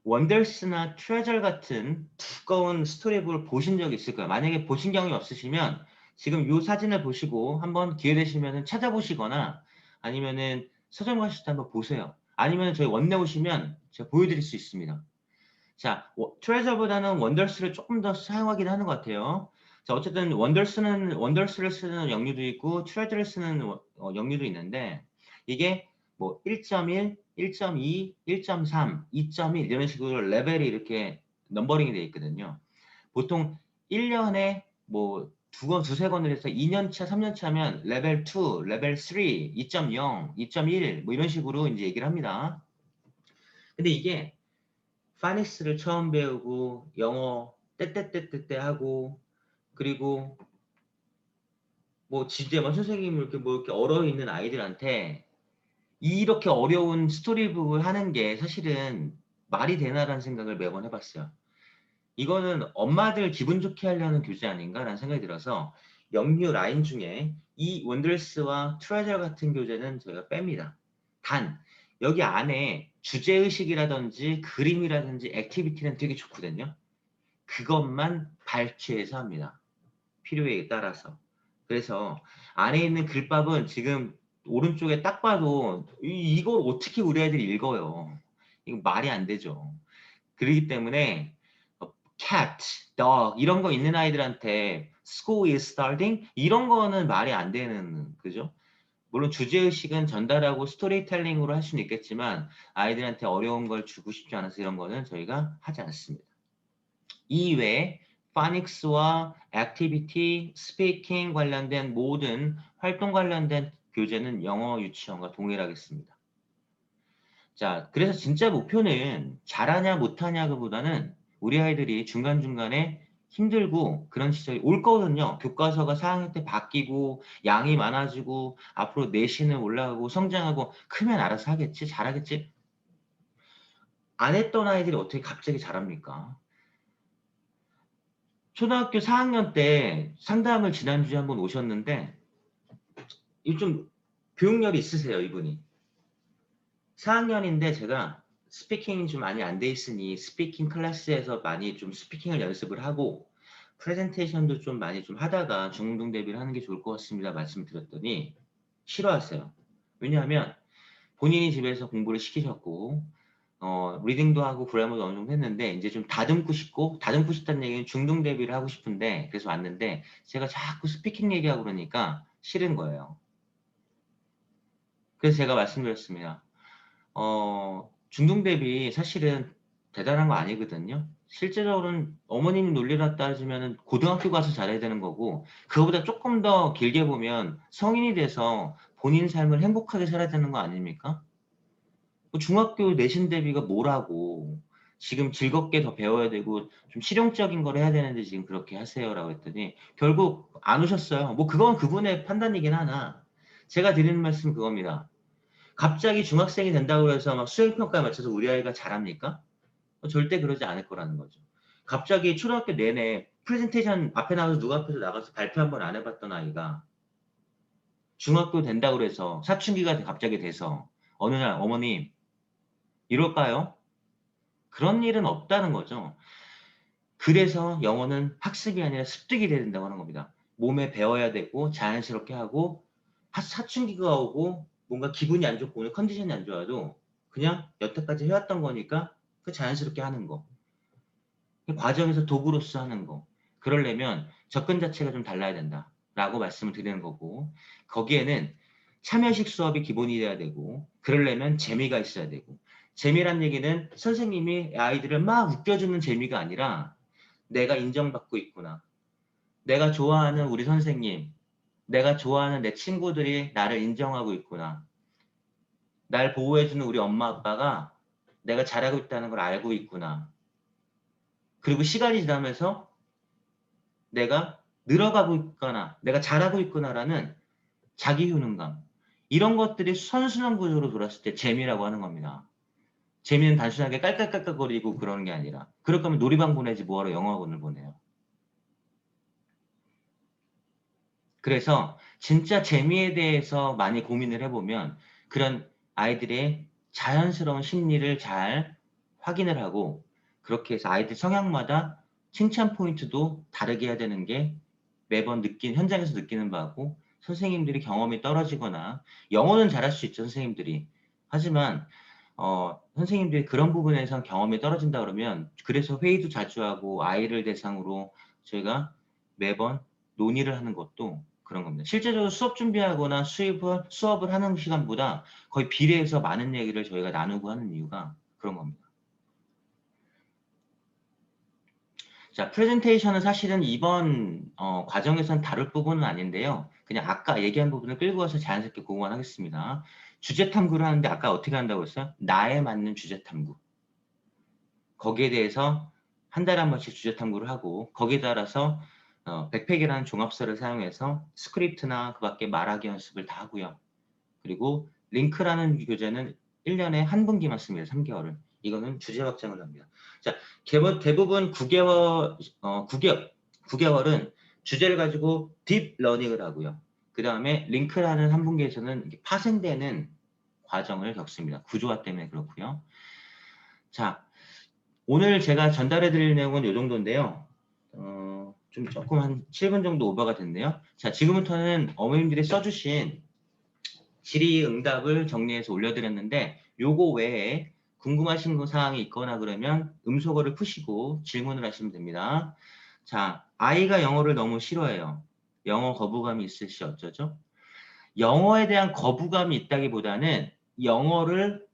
원더스나 트레저 같은 두꺼운 스토리북을 보신 적이 있을 거예요. 만약에 보신 경험이 없으시면 지금 이 사진을 보시고 한번 기회 되시면 찾아보시거나 아니면은 서점 가실 때 한번 보세요. 아니면 저희 원내 오시면 제가 보여드릴 수 있습니다. 자, 트레저보다는 원더스를 조금 더 사용하긴 하는 것 같아요. 자, 어쨌든 원더스를 쓰는 영유도 있고 트레저를 쓰는 영유도 있는데 이게 뭐 1.1, 1.2, 1.3, 2.1 이런 식으로 레벨이 이렇게 넘버링이 되어 있거든요. 보통 1년에 뭐 두세 권을 해서 2년차, 3년차면 레벨 2, 레벨 3, 2.0, 2.1 뭐 이런 식으로 이제 얘기를 합니다. 근데 이게 파닉스를 처음 배우고 영어 떼떼떼떼떼 하고 그리고 뭐 진짜 선생님 이렇게 뭐 이렇게 얼어 있는 아이들한테 이렇게 어려운 스토리북을 하는 게 사실은 말이 되나라는 생각을 매번 해봤어요. 이거는 엄마들 기분 좋게 하려는 교재 아닌가라는 생각이 들어서 영유 라인 중에 이 원더스와 트레저 같은 교재는 저희가 뺍니다. 단 여기 안에 주제의식이라든지 그림이라든지 액티비티는 되게 좋거든요. 그것만 발췌해서 합니다. 필요에 따라서. 그래서 안에 있는 글밥은 지금 오른쪽에 딱 봐도 이걸 어떻게 우리 애들이 읽어요. 이거 말이 안 되죠. 그렇기 때문에 cat, dog 이런 거 있는 아이들한테 school is starting 이런 거는 말이 안 되는 그죠? 물론 주제의식은 전달하고 스토리텔링으로 할 수는 있겠지만 아이들한테 어려운 걸 주고 싶지 않아서 이런 거는 저희가 하지 않습니다. 이외에 파닉스와 액티비티, 스피킹 관련된 모든 활동 관련된 교재는 영어 유치원과 동일하겠습니다. 자, 그래서 진짜 목표는 잘하냐 못하냐보다는 우리 아이들이 중간중간에 힘들고 그런 시절이 올 거거든요. 교과서가 4학년 때 바뀌고 양이 많아지고 앞으로 내신은 올라가고 성장하고 크면 알아서 하겠지, 잘하겠지. 안 했던 아이들이 어떻게 갑자기 잘합니까? 초등학교 4학년 때 상담을 지난주에 한번 오셨는데 좀 교육열이 있으세요, 이분이. 4학년인데 제가 스피킹이 좀 많이 안 돼 있으니 스피킹 클래스에서 많이 좀 스피킹을 연습을 하고 프레젠테이션도 좀 많이 좀 하다가 중등 대비를 하는 게 좋을 것 같습니다 말씀드렸더니 싫어하세요. 왜냐하면 본인이 집에서 공부를 시키셨고 리딩도 하고 그래머도 어느 정도 했는데 이제 좀 다듬고 싶다는 얘기는 중등 대비를 하고 싶은데 그래서 왔는데 제가 자꾸 스피킹 얘기하고 그러니까 싫은 거예요. 그래서 제가 말씀드렸습니다. 중등 대비 사실은 대단한 거 아니거든요. 실제로는 어머님 논리로 따지면 고등학교 가서 잘해야 되는 거고 그거보다 조금 더 길게 보면 성인이 돼서 본인 삶을 행복하게 살아야 되는 거 아닙니까? 중학교 내신 대비가 뭐라고 지금 즐겁게 더 배워야 되고 좀 실용적인 걸 해야 되는데 지금 그렇게 하세요라고 했더니 결국 안 오셨어요. 뭐 그건 그분의 판단이긴 하나 제가 드리는 말씀은 그겁니다. 갑자기 중학생이 된다고 해서 막 수행평가에 맞춰서 우리 아이가 잘합니까? 절대 그러지 않을 거라는 거죠. 갑자기 초등학교 내내 프레젠테이션 앞에 나가서 누가 앞에서 나가서 발표 한번 안 해봤던 아이가 중학교 된다고 해서 사춘기가 갑자기 돼서 어느 날 어머님 이럴까요? 그런 일은 없다는 거죠. 그래서 영어는 학습이 아니라 습득이 돼야 된다고 하는 겁니다. 몸에 배워야 되고 자연스럽게 하고 사춘기가 오고 뭔가 기분이 안 좋고 오늘 컨디션이 안 좋아도 그냥 여태까지 해왔던 거니까 그 자연스럽게 하는 거. 과정에서 도구로서 하는 거. 그러려면 접근 자체가 좀 달라야 된다라고 말씀을 드리는 거고 거기에는 참여식 수업이 기본이 돼야 되고 그러려면 재미가 있어야 되고 재미란 얘기는 선생님이 아이들을 막 웃겨주는 재미가 아니라 내가 인정받고 있구나. 내가 좋아하는 우리 선생님, 내가 좋아하는 내 친구들이 나를 인정하고 있구나. 날 보호해주는 우리 엄마 아빠가 내가 잘하고 있다는 걸 알고 있구나. 그리고 시간이 지나면서 내가 늘어가고 있거나 내가 잘하고 있구나라는 자기 효능감. 이런 것들이 선순환 구조로 돌았을 때 재미라고 하는 겁니다. 재미는 단순하게 깔깔깔깔거리고 그러는 게 아니라 그럴 거면 놀이방 보내지 뭐하러 영어학원을 보내요. 그래서 진짜 재미에 대해서 많이 고민을 해보면 그런 아이들의 자연스러운 심리를 잘 확인을 하고 그렇게 해서 아이들 성향마다 칭찬 포인트도 다르게 해야 되는 게 매번 현장에서 느끼는 바고 선생님들이 경험이 떨어지거나 영어는 잘할 수 있죠 선생님들이. 하지만 선생님들이 그런 부분에서 경험이 떨어진다 그러면 그래서 회의도 자주 하고 아이를 대상으로 저희가 매번 논의를 하는 것도 그런 겁니다. 실제적으로 수업 준비하거나 수업을 하는 시간보다 거의 비례해서 많은 얘기를 저희가 나누고 하는 이유가 그런 겁니다. 자, 프레젠테이션은 사실은 이번 과정에서는 다룰 부분은 아닌데요. 그냥 아까 얘기한 부분을 끌고 와서 자연스럽게 공부하겠습니다. 주제 탐구를 하는데 아까 어떻게 한다고 했어요? 나에 맞는 주제 탐구. 거기에 대해서 한 달에 한 번씩 주제 탐구를 하고 거기에 따라서 백팩이라는 종합서를 사용해서 스크립트나 그 밖에 말하기 연습을 다 하고요. 그리고 링크라는 교재는 1년에 한 분기만 씁니다. 3개월을. 이거는 주제 확장을 합니다. 자, 대부분 9개월은 주제를 가지고 딥 러닝을 하고요. 그 다음에 링크라는 한 분기에서는 파생되는 과정을 겪습니다. 구조화 때문에 그렇고요. 자, 오늘 제가 전달해 드릴 내용은 이 정도인데요. 좀 조금 한 7분 정도 오버가 됐네요. 자, 지금부터는 어머님들이 써주신 질의응답을 정리해서 올려드렸는데 요거 외에 궁금하신 사항이 있거나 그러면 음소거를 푸시고 질문을 하시면 됩니다. 자, 아이가 영어를 너무 싫어해요. 영어 거부감이 있으시 어쩌죠? 영어에 대한 거부감이 있다기보다는 영어를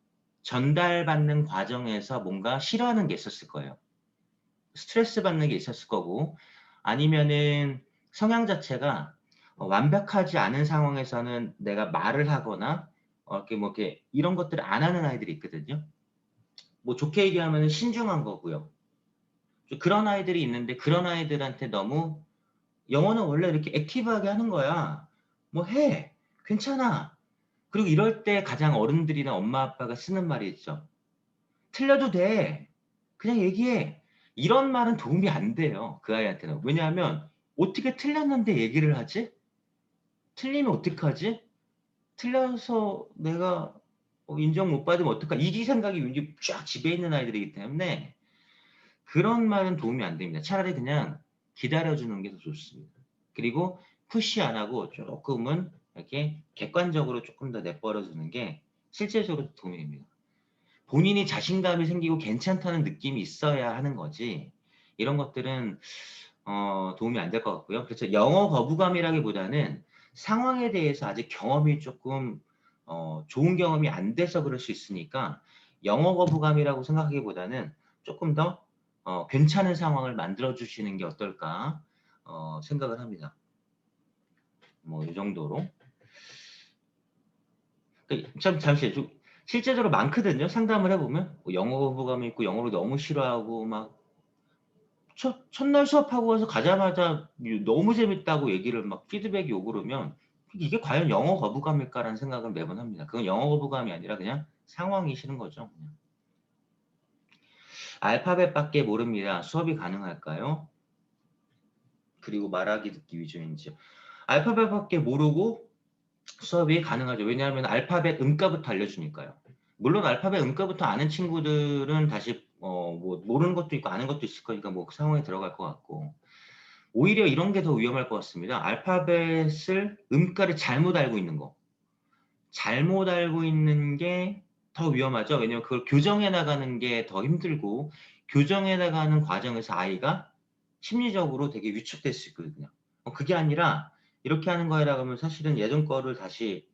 전달받는 과정에서 뭔가 싫어하는 게 있었을 거예요. 스트레스 받는 게 있었을 거고 아니면은 성향 자체가 완벽하지 않은 상황에서는 내가 말을 하거나 이렇게 이런 것들을 안 하는 아이들이 있거든요. 뭐 좋게 얘기하면 신중한 거고요. 그런 아이들이 있는데 그런 아이들한테 너무 영어는 원래 이렇게 액티브하게 하는 거야. 뭐 해. 괜찮아. 그리고 이럴 때 가장 어른들이나 엄마 아빠가 쓰는 말이 있죠. 틀려도 돼. 그냥 얘기해. 이런 말은 도움이 안 돼요. 그 아이한테는. 왜냐하면 어떻게 틀렸는데 얘기를 하지? 틀리면 어떡하지? 틀려서 내가 인정 못 받으면 어떡하? 이 생각이 왠지 쫙 지배 있는 아이들이기 때문에 그런 말은 도움이 안 됩니다. 차라리 그냥 기다려주는 게 더 좋습니다. 그리고 푸시 안 하고 조금은 이렇게 객관적으로 조금 더 내버려주는 게 실제적으로 도움이 됩니다. 본인이 자신감이 생기고 괜찮다는 느낌이 있어야 하는 거지 이런 것들은 도움이 안 될 것 같고요. 그래서 영어 거부감이라기보다는 상황에 대해서 아직 경험이 조금 좋은 경험이 안 돼서 그럴 수 있으니까 영어 거부감이라고 생각하기보다는 조금 더 괜찮은 상황을 만들어 주시는 게 어떨까 생각을 합니다. 뭐 이 정도로. 참 잠시 실제적으로 많거든요. 상담을 해보면 영어 거부감이 있고 영어를 너무 싫어하고 막 첫날 수업하고 와서 가자마자 너무 재밌다고 얘기를 막 피드백이 오고 그러면 이게 과연 영어 거부감일까라는 생각을 매번 합니다. 그건 영어 거부감이 아니라 그냥 상황이 싫은 거죠. 그냥. 알파벳밖에 모릅니다. 수업이 가능할까요? 그리고 말하기 듣기 위주인지. 알파벳밖에 모르고 수업이 가능하죠. 왜냐하면 알파벳 음가부터 알려주니까요. 물론 알파벳 음가부터 아는 친구들은 다시 뭐 모르는 것도 있고 아는 것도 있을 거니까 뭐 그 상황에 들어갈 것 같고 오히려 이런 게 더 위험할 것 같습니다. 알파벳을 음가를 잘못 알고 있는 거. 잘못 알고 있는 게 더 위험하죠. 왜냐하면 그걸 교정해 나가는 게 더 힘들고 교정해 나가는 과정에서 아이가 심리적으로 되게 위축될 수 있거든요. 그게 아니라 이렇게 하는 거라고 하면 사실은 예전 거를 다시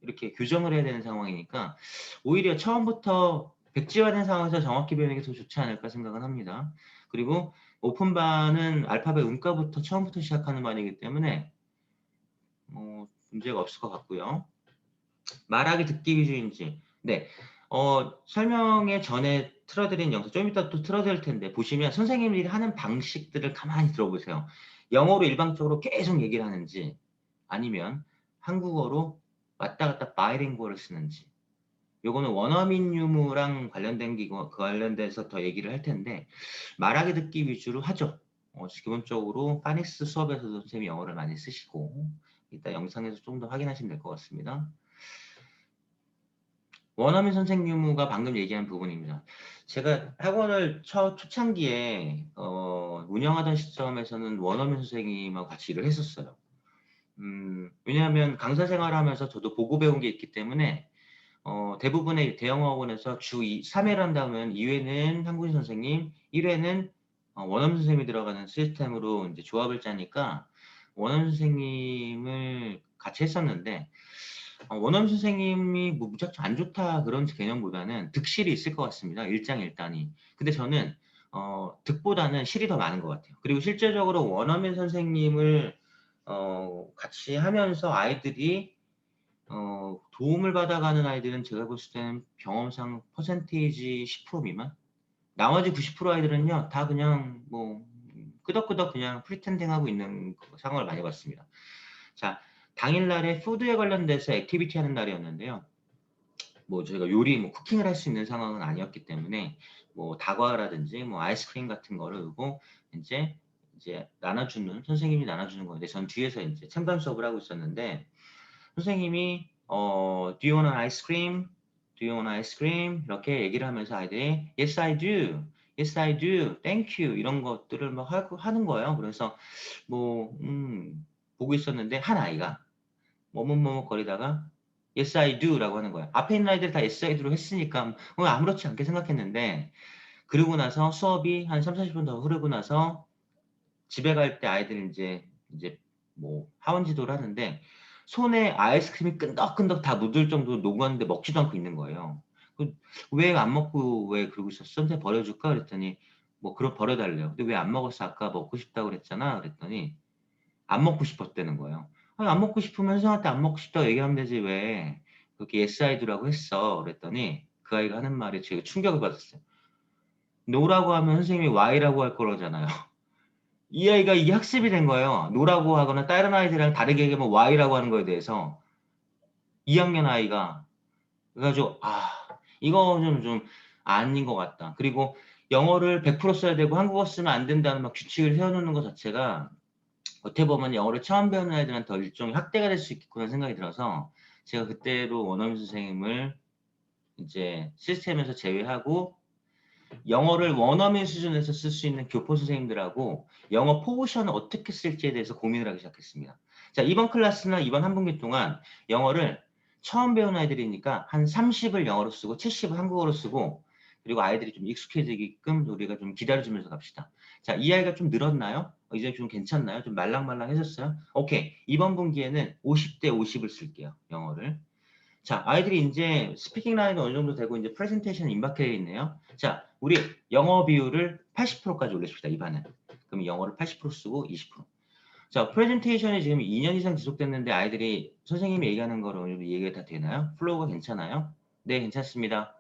이렇게 교정을 해야 되는 상황이니까 오히려 처음부터 백지화된 상황에서 정확히 배우는 게 더 좋지 않을까 생각은 합니다. 그리고 오픈반은 알파벳 음가부터 처음부터 시작하는 반이기 때문에 문제가 없을 것 같고요. 말하기 듣기 위주인지. 네. 설명에 전에 틀어드린 영상 좀 이따 또 틀어드릴 텐데 보시면 선생님들이 하는 방식들을 가만히 들어보세요. 영어로 일방적으로 계속 얘기를 하는지 아니면 한국어로 왔다 갔다 바이링구얼을 쓰는지 요거는 원어민 유무랑 관련돼서 더 얘기를 할 텐데 말하기 듣기 위주로 하죠. 기본적으로 파닉스 수업에서도 선생님이 영어를 많이 쓰시고 이따 영상에서 좀 더 확인하시면 될 것 같습니다. 원어민 선생 유무가 방금 얘기한 부분입니다. 제가 학원을 초창기에 운영하던 시점에서는 원어민 선생님하고 같이 일을 했었어요. 왜냐하면 강사 생활하면서 저도 보고 배운 게 있기 때문에 대부분의 대형학원에서 주 3회를 한다면 2회는 한국인 선생님, 1회는 원어민 선생님이 들어가는 시스템으로 이제 조합을 짜니까 원어민 선생님을 같이 했었는데 원어민 선생님이 뭐 무작정 안 좋다 그런 개념보다는 득실이 있을 것 같습니다. 일장일단이. 근데 저는 득보다는 실이 더 많은 것 같아요. 그리고 실제적으로 원어민 선생님을 같이 하면서 아이들이 도움을 받아가는 아이들은 제가 봤을 때는 경험상 퍼센테이지 10% 미만? 나머지 90% 아이들은요 다 그냥 뭐 끄덕끄덕 그냥 프리텐딩 하고 있는 상황을 많이 봤습니다. 자, 당일날에 푸드에 관련돼서 액티비티 하는 날이었는데요. 뭐 저희가 요리, 뭐 쿠킹을 할 수 있는 상황은 아니었기 때문에 뭐 다과라든지 뭐 아이스크림 같은 거를 두고 이제 나눠주는 선생님이 나눠주는 건데 전 뒤에서 이제 첨단 수업을 하고 있었는데 선생님이 Do you want an ice cream? Do you want ice cream? 이렇게 얘기를 하면서 아이들이 Yes, I do. Yes, I do. Thank you. 이런 것들을 막 하는 거예요. 그래서 뭐 보고 있었는데 한 아이가 머뭇머뭇거리다가 Yes, I do 라고 하는 거예요. 앞에 있는 아이들 다 Yes, I do로 했으니까 아무렇지 않게 생각했는데 그러고 나서 수업이 한 30-40분 더 흐르고 나서 집에 갈 때 아이들이 이제 뭐 하원 지도를 하는데 손에 아이스크림이 끈덕끈덕 다 묻을 정도로 녹았는데 먹지도 않고 있는 거예요. 왜 안 먹고 왜 그러고 있었어? 선생님 버려줄까? 그랬더니 뭐 그럼 버려달래요. 근데 왜 안 먹었어? 아까 먹고 싶다고 그랬잖아. 그랬더니 안 먹고 싶었다는 거예요. 아니, 안 먹고 싶으면 선생님한테 안 먹고 싶다고 얘기하면 되지 왜 그렇게 yes I do라고 했어. 그랬더니 그 아이가 하는 말에 제가 충격을 받았어요. no라고 하면 선생님이 y라고 할 거잖아요. 이 아이가 이게 학습이 된 거예요. no라고 하거나 다른 아이들이랑 다르게 얘기하면 y라고 하는 거에 대해서 2학년 아이가. 그래가지고 이거 좀 아닌 것 같다. 그리고 영어를 100% 써야 되고 한국어 쓰면 안 된다는 막 규칙을 세워놓는 것 자체가 어떻게 보면 영어를 처음 배우는 아이들한테 일종의 학대가 될 수 있겠구나 생각이 들어서 제가 그때로 원어민 선생님을 이제 시스템에서 제외하고 영어를 원어민 수준에서 쓸 수 있는 교포 선생님들하고 영어 포지션을 어떻게 쓸지에 대해서 고민을 하기 시작했습니다. 자, 이번 클래스는 이번 한 분기 동안 영어를 처음 배우는 아이들이니까 한 30을 영어로 쓰고 70을 한국어로 쓰고 그리고 아이들이 좀 익숙해지게끔 우리가 좀 기다려주면서 갑시다. 자, 이 아이가 좀 늘었나요? 이제 좀 괜찮나요? 좀 말랑말랑해졌어요? 오케이. 이번 분기에는 50대 50을 쓸게요. 영어를. 자, 아이들이 이제 스피킹 라인이 어느 정도 되고 이제 프레젠테이션 임박해 있네요. 자, 우리 영어 비율을 80%까지 올려줍시다. 이 반은. 그럼 영어를 80% 쓰고 20%. 자, 프레젠테이션이 지금 2년 이상 지속됐는데 아이들이 선생님이 얘기하는 거로 어느 정도 이해가 다 되나요? 플로우가 괜찮아요? 네, 괜찮습니다.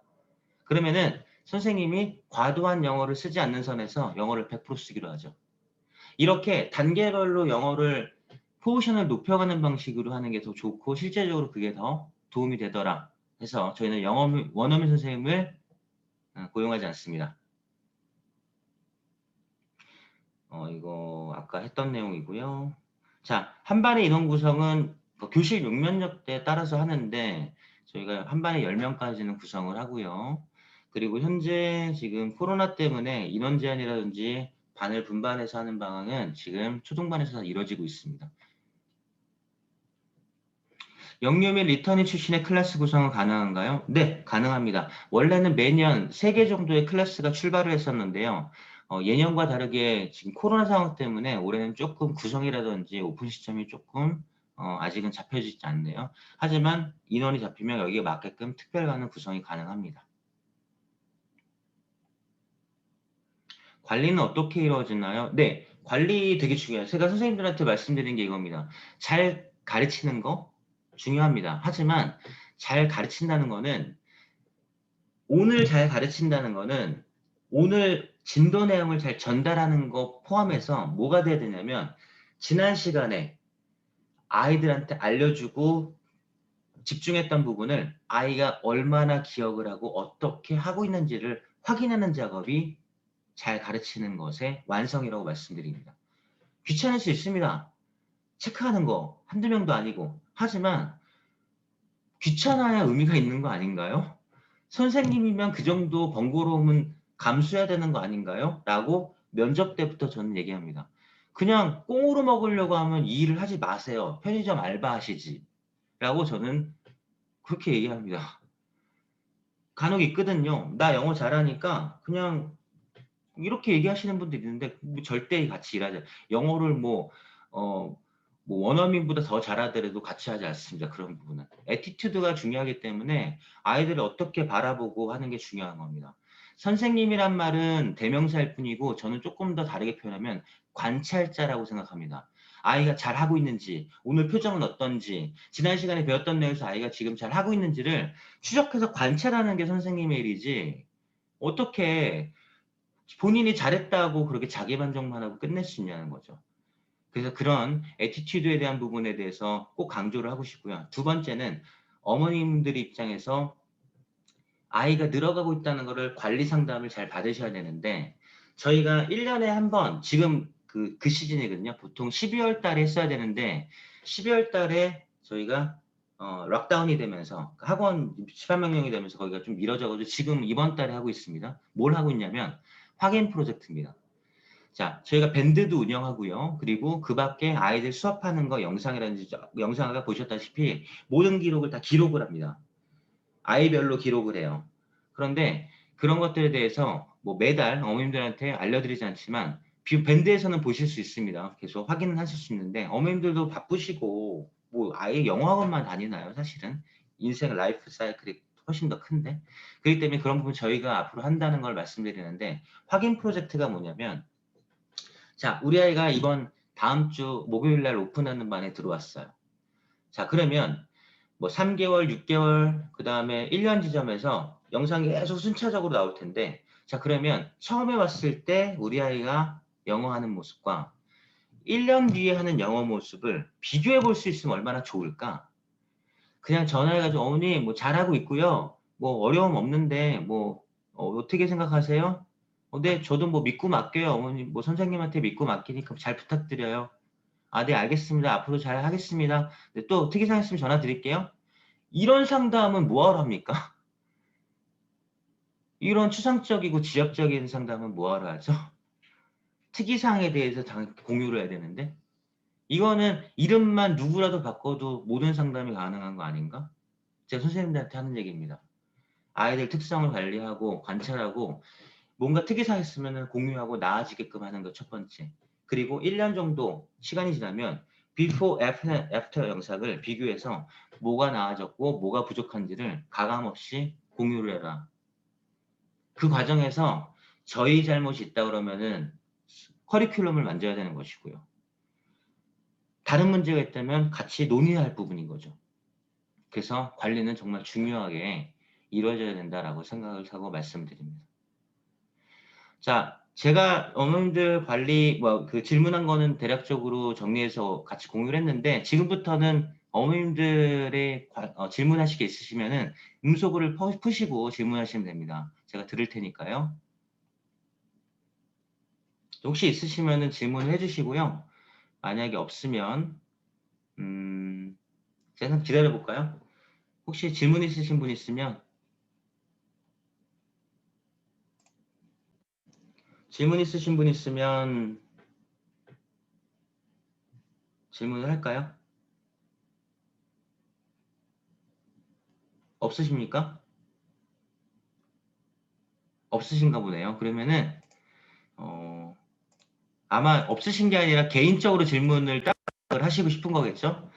그러면은 선생님이 과도한 영어를 쓰지 않는 선에서 영어를 100% 쓰기로 하죠. 이렇게 단계별로 영어를 포지션을 높여가는 방식으로 하는 게 더 좋고 실제적으로 그게 더 도움이 되더라 해서 저희는 원어민 선생님을 고용하지 않습니다. 이거 아까 했던 내용이고요. 자, 한 반의 인원 구성은 교실 6면역대에 따라서 하는데 저희가 한 반에 10명까지는 구성을 하고요. 그리고 현재 지금 코로나 때문에 인원 제한이라든지 반을 분반해서 하는 방향은 지금 초중반에서 이루어지고 있습니다. 영유 및 리터닝 출신의 클래스 구성은 가능한가요? 네, 가능합니다. 원래는 매년 3개 정도의 클래스가 출발을 했었는데요. 예년과 다르게 지금 코로나 상황 때문에 올해는 조금 구성이라든지 오픈 시점이 조금 아직은 잡혀지지 않네요. 하지만 인원이 잡히면 여기에 맞게끔 특별가능 구성이 가능합니다. 관리는 어떻게 이루어지나요? 네, 관리 되게 중요해요. 제가 선생님들한테 말씀드린 게 이겁니다. 잘 가르치는 거 중요합니다. 하지만 잘 가르친다는 거는 오늘 잘 가르친다는 거는 오늘 진도 내용을 잘 전달하는 거 포함해서 뭐가 돼야 되냐면 지난 시간에 아이들한테 알려주고 집중했던 부분을 아이가 얼마나 기억을 하고 어떻게 하고 있는지를 확인하는 작업이 잘 가르치는 것의 완성이라고 말씀드립니다. 귀찮을 수 있습니다. 체크하는 거 한두 명도 아니고. 하지만 귀찮아야 의미가 있는 거 아닌가요? 선생님이면 그 정도 번거로움은 감수해야 되는 거 아닌가요? 라고 면접 때부터 저는 얘기합니다. 그냥 꽁으로 먹으려고 하면 이 일을 하지 마세요. 편의점 알바하시지. 라고 저는 그렇게 얘기합니다. 간혹 있거든요. 나 영어 잘하니까 그냥 이렇게 얘기하시는 분들이 있는데 절대 같이 일하지. 영어를 뭐 원어민보다 더 잘하더라도 같이 하지 않습니다. 그런 부분은. 애티튜드가 중요하기 때문에 아이들을 어떻게 바라보고 하는 게 중요한 겁니다. 선생님이란 말은 대명사일 뿐이고 저는 조금 더 다르게 표현하면 관찰자라고 생각합니다. 아이가 잘하고 있는지, 오늘 표정은 어떤지, 지난 시간에 배웠던 내용에서 아이가 지금 잘하고 있는지를 추적해서 관찰하는 게 선생님의 일이지 어떻게 본인이 잘했다고 그렇게 자기만족만 하고 끝낼 수 있냐는 거죠. 그래서 그런 애티튜드에 대한 부분에 대해서 꼭 강조를 하고 싶고요. 두 번째는 어머님들의 입장에서 아이가 늘어가고 있다는 것을 관리 상담을 잘 받으셔야 되는데 저희가 1년에 한 번 지금 그 시즌이거든요. 보통 12월 달에 했어야 되는데 12월 달에 저희가 락다운이 되면서 학원 시간 명령이 되면서 거기가 좀 미뤄져가지고 지금 이번 달에 하고 있습니다. 뭘 하고 있냐면 확인 프로젝트입니다. 자, 저희가 밴드도 운영하고요. 그리고 그 밖에 아이들 수업하는 거 영상이라든지 영상 아까 보셨다시피 모든 기록을 다 기록을 합니다. 아이별로 기록을 해요. 그런데 그런 것들에 대해서 뭐 매달 어머님들한테 알려드리지 않지만 밴드에서는 보실 수 있습니다. 계속 확인을 하실 수 있는데 어머님들도 바쁘시고 뭐 아예 영어학원만 다니나요? 사실은 인생 라이프 사이클이 훨씬 더 큰데 그렇기 때문에 그런 부분 저희가 앞으로 한다는 걸 말씀드리는데 확인 프로젝트가 뭐냐면 자, 우리 아이가 이번 다음 주 목요일 날 오픈하는 반에 들어왔어요. 자, 그러면 뭐 3개월, 6개월, 그 다음에 1년 지점에서 영상이 계속 순차적으로 나올 텐데, 자, 그러면 처음에 왔을 때 우리 아이가 영어 하는 모습과 1년 뒤에 하는 영어 모습을 비교해 볼 수 있으면 얼마나 좋을까? 그냥 전화해가지고 어머니 뭐 잘하고 있고요. 뭐 어려움 없는데 뭐 어떻게 생각하세요? 네, 저도 뭐 믿고 맡겨요. 어머니 뭐 선생님한테 믿고 맡기니까 잘 부탁드려요. 아, 네, 알겠습니다. 앞으로 잘 하겠습니다. 네, 또 특이사항 있으면 전화 드릴게요. 이런 상담은 뭐하러 합니까? 이런 추상적이고 지역적인 상담은 뭐하러 하죠? 특이사항에 대해서 공유를 해야 되는데 이거는 이름만 누구라도 바꿔도 모든 상담이 가능한 거 아닌가? 제가 선생님들한테 하는 얘기입니다. 아이들 특성을 관리하고 관찰하고 뭔가 특이사항 있으면 공유하고 나아지게끔 하는 거 첫 번째. 그리고 1년 정도 시간이 지나면 before, after 영상을 비교해서 뭐가 나아졌고 뭐가 부족한지를 가감없이 공유를 해라. 그 과정에서 저희 잘못이 있다 그러면은 커리큘럼을 만져야 되는 것이고요. 다른 문제가 있다면 같이 논의할 부분인 거죠. 그래서 관리는 정말 중요하게 이루어져야 된다라고 생각을 하고 말씀드립니다. 자, 제가 어머님들 관리 그 질문한 거는 대략적으로 정리해서 같이 공유를 했는데 지금부터는 어머님들의 질문하실 게 있으시면은 음소거를 푸시고 질문하시면 됩니다. 제가 들을 테니까요. 혹시 있으시면은 질문을 해주시고요. 만약에 없으면 제가 기다려 볼까요? 혹시 질문 있으신 분 있으면 질문을 할까요? 없으십니까? 없으신가 보네요. 그러면은 아마 없으신 게 아니라 개인적으로 질문을 딱 하시고 싶은 거겠죠?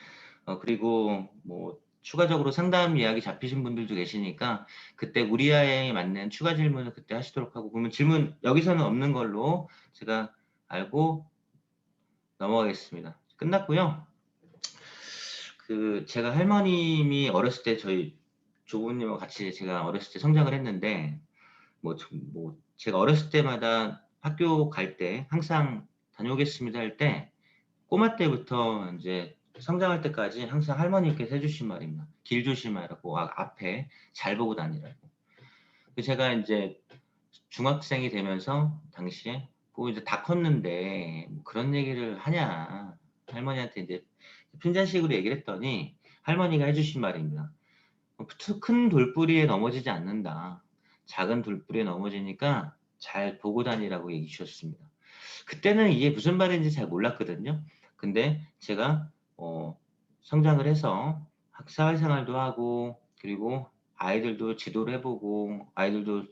그리고 뭐 추가적으로 상담 이야기 잡히신 분들도 계시니까 그때 우리 아이에 맞는 추가 질문을 그때 하시도록 하고 그러면 질문 여기서는 없는 걸로 제가 알고 넘어가겠습니다. 끝났고요. 제가 할머님이 어렸을 때 저희 조부님과 같이 제가 어렸을 때 성장을 했는데 뭐 제가 어렸을 때마다 학교 갈 때 항상 다녀오겠습니다 할 때 꼬마 때부터 이제 성장할 때까지 항상 할머니께서 해주신 말입니다. 길 조심하라고 앞에 잘 보고 다니라고. 제가 이제 중학생이 되면서 당시에 이제 다 컸는데 뭐 그런 얘기를 하냐 할머니한테 이제 핀잔식으로 얘기를 했더니 할머니가 해주신 말입니다. 큰 돌뿌리에 넘어지지 않는다. 작은 돌뿌리에 넘어지니까 잘 보고 다니라고 얘기 주셨습니다. 그때는 이게 무슨 말인지 잘 몰랐거든요. 근데 제가 성장을 해서 사회생활도 하고 그리고 아이들도 지도를 해보고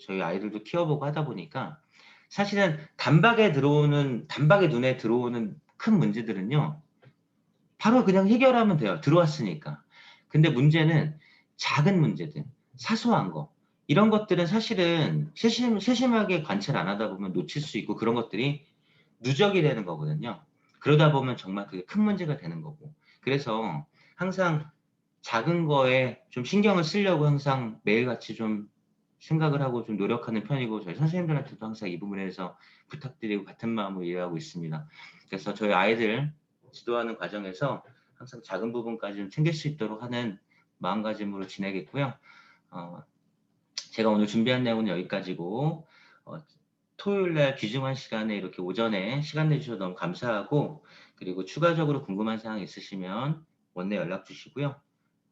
저희 아이들도 키워보고 하다 보니까 사실은 단박에 눈에 들어오는 큰 문제들은요. 바로 그냥 해결하면 돼요. 들어왔으니까. 근데 문제는 작은 문제들, 사소한 거 이런 것들은 사실은 세심하게 관찰 안 하다 보면 놓칠 수 있고 그런 것들이 누적이 되는 거거든요. 그러다 보면 정말 그게 큰 문제가 되는 거고 그래서 항상 작은 거에 좀 신경을 쓰려고 항상 매일같이 좀 생각을 하고 좀 노력하는 편이고 저희 선생님들한테도 항상 이 부분에서 부탁드리고 같은 마음으로 이해하고 있습니다. 그래서 저희 아이들 지도하는 과정에서 항상 작은 부분까지 좀 챙길 수 있도록 하는 마음가짐으로 지내겠고요. 제가 오늘 준비한 내용은 여기까지고 토요일날 귀중한 시간에 이렇게 오전에 시간 내주셔서 너무 감사하고 그리고 추가적으로 궁금한 사항 있으시면 원내 연락 주시고요.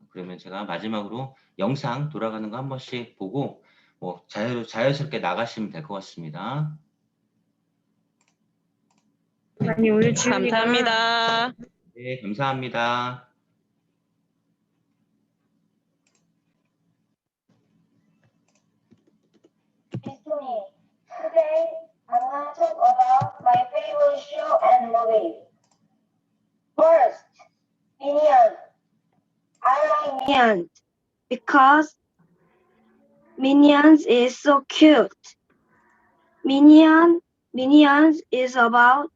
그러면 제가 마지막으로 영상 돌아가는 거 한 번씩 보고 뭐 자연스럽게 나가시면 될 것 같습니다. 감사합니다. 네, 감사합니다. Today, I'm going to talk about my favorite show and movie. First, Minions. I like Minions because Minions is so cute. Minions is about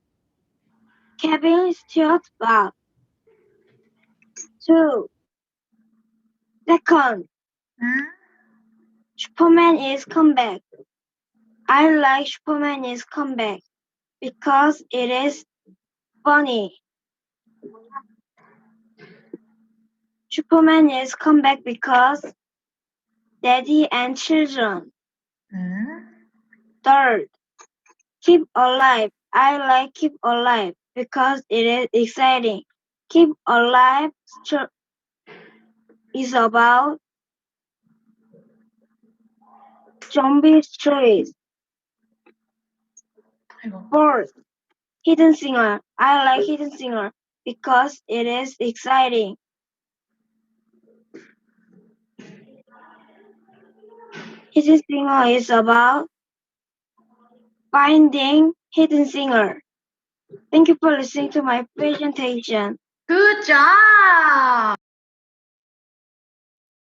Kevin Stuart Bob. 2. Second, Superman is comeback. I like Superman is comeback because it is funny. Superman is comeback because daddy and children. Third, Keep Alive. I like Keep Alive because it is exciting. Keep Alive is about zombie stories. Fourth, Hidden Singer. I like Hidden Singer because it is exciting. Hidden Singer is about finding Hidden Singer. Thank you for listening to my presentation. Good job.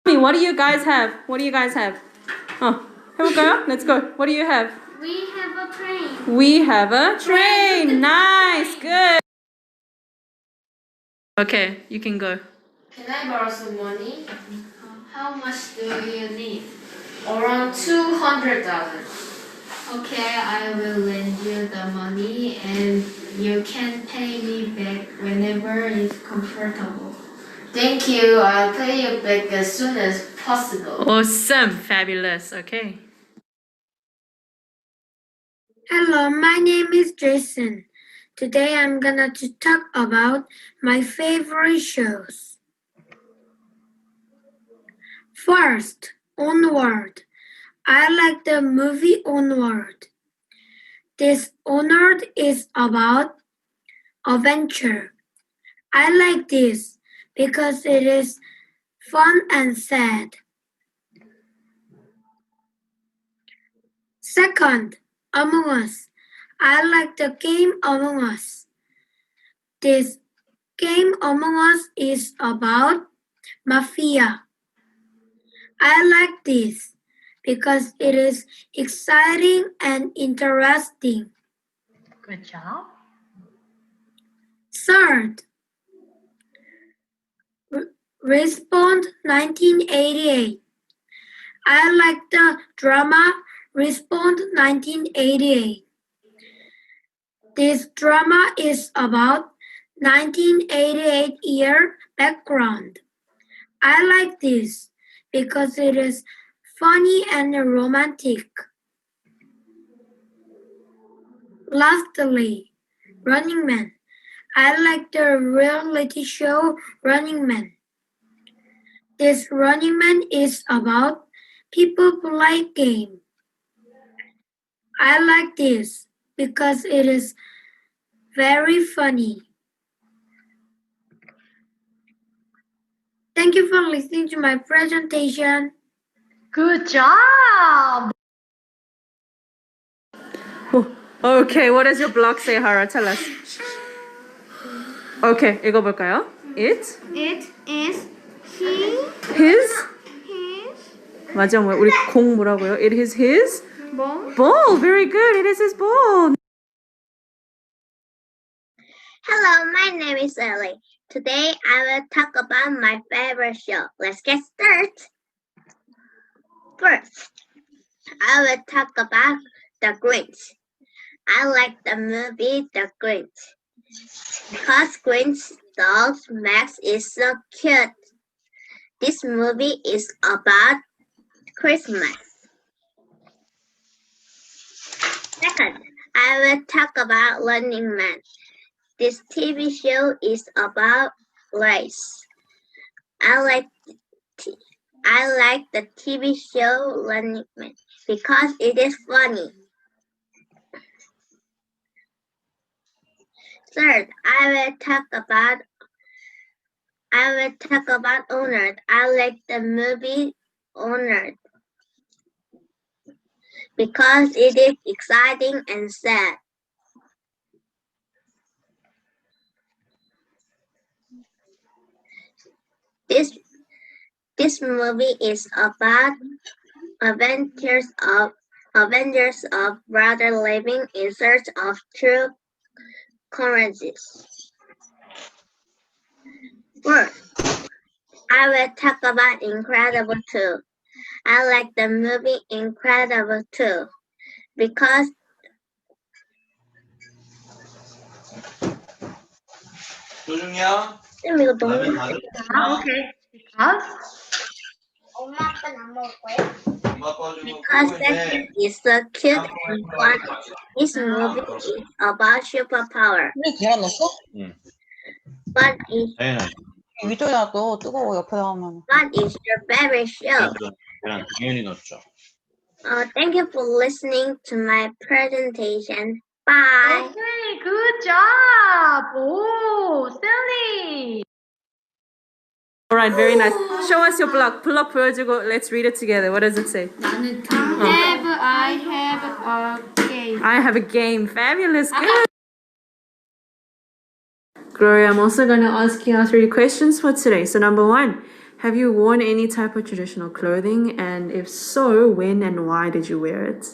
What do you guys have? What do you guys have? 해볼까요? Let's go. What do you have? We have a train. We have a train. Nice. Good. Okay, you can go. Can I borrow some money? How much do you need? Around 200,000. Okay, I will lend you the money and you can pay me back whenever it's comfortable. Thank you. I'll pay you back as soon as possible. Awesome. Fabulous. Okay. Hello, my name is Jason. Today I'm gonna talk about my favorite shows. First, Onward. I like the movie Onward. This Onward is about adventure. I like this because it is fun and sad. Second, Among Us. I like the game Among Us. This game Among Us is about mafia. I like this because it is exciting and interesting. Good job. Third, Respawn 1988. I like the drama Respawn 1988. This drama is about 1988 year background. I like this because it is funny and romantic. Lastly, Running Man. I like the reality show Running Man. This Running Man is about people play game. I like this because it is very funny. Thank you for listening to my presentation. Good job. Okay, what does your blog say, Hara? Tell us. Okay, 읽어볼까요? It It is his his 마지막 우리 공 뭐라고요? It is his ball. ball. Very good. It is his ball. Hello, my name is Ellie. Today I will talk about my favorite show. Let's get started. First, I will talk about The Grinch. I like the movie The Grinch because Grinch's dog Max is so cute. This movie is about Christmas. Second, I will talk about Running Man. This TV show is about race. I like the TV show Running Man because it is funny. Third, I will talk about Honored. I like the movie Honored because it is exciting and sad. This movie is about Avengers of brother living in search of true currencies. Fourth, I will talk about Incredible 2. I like the movie Incredible 2 because 조중이야. 쌤 이거 너무 라면 다 Ah, okay. Because 엄마 아빠는 안 먹을 거예요? 엄마 아빠 주고 Because second is so cute and fun. This movie is about superpower. 계란 넣었어? What is 당연하지. 위쪽에다 또 뜨거워 옆에 하면. what is your favorite show? 계란 당연히 넣었죠. Thank you for listening to my presentation. Bye. okay, good job. Oh, Stanley. Alright, very nice. Show us your block. 블럭 보여주고 let's read it together. What does it say? I have a game. I have a game. Fabulous. Good. Gloria, I'm also going to ask you 3 questions for today. So number 1, have you worn any type of traditional clothing? And if so, when and why did you wear it?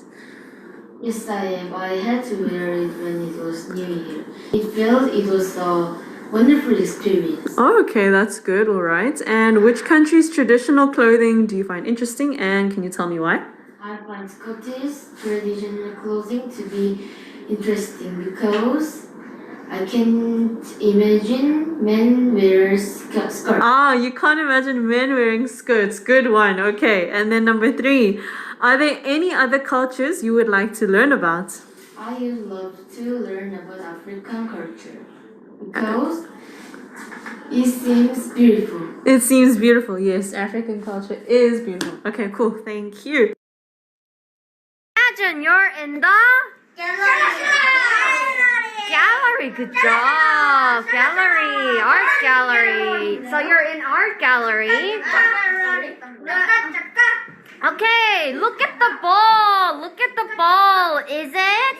Yes, I am. I had to wear it when it was New Year. It was a wonderful experience. Oh, okay, that's good. All right. And which country's traditional clothing do you find interesting? And can you tell me why? I find Scottish traditional clothing to be interesting because I can't imagine men wear skirts. Ah, you can't imagine men wearing skirts. Good one. Okay. And then number 3, are there any other cultures you would like to learn about? I would love to learn about African culture because it seems beautiful. It seems beautiful. Yes, African culture is beautiful. Okay, cool. Thank you. Imagine you're in the gallery. Good job. Gallery, art gallery. So you're in art gallery. Okay, look at the ball. Look at the ball. Is it?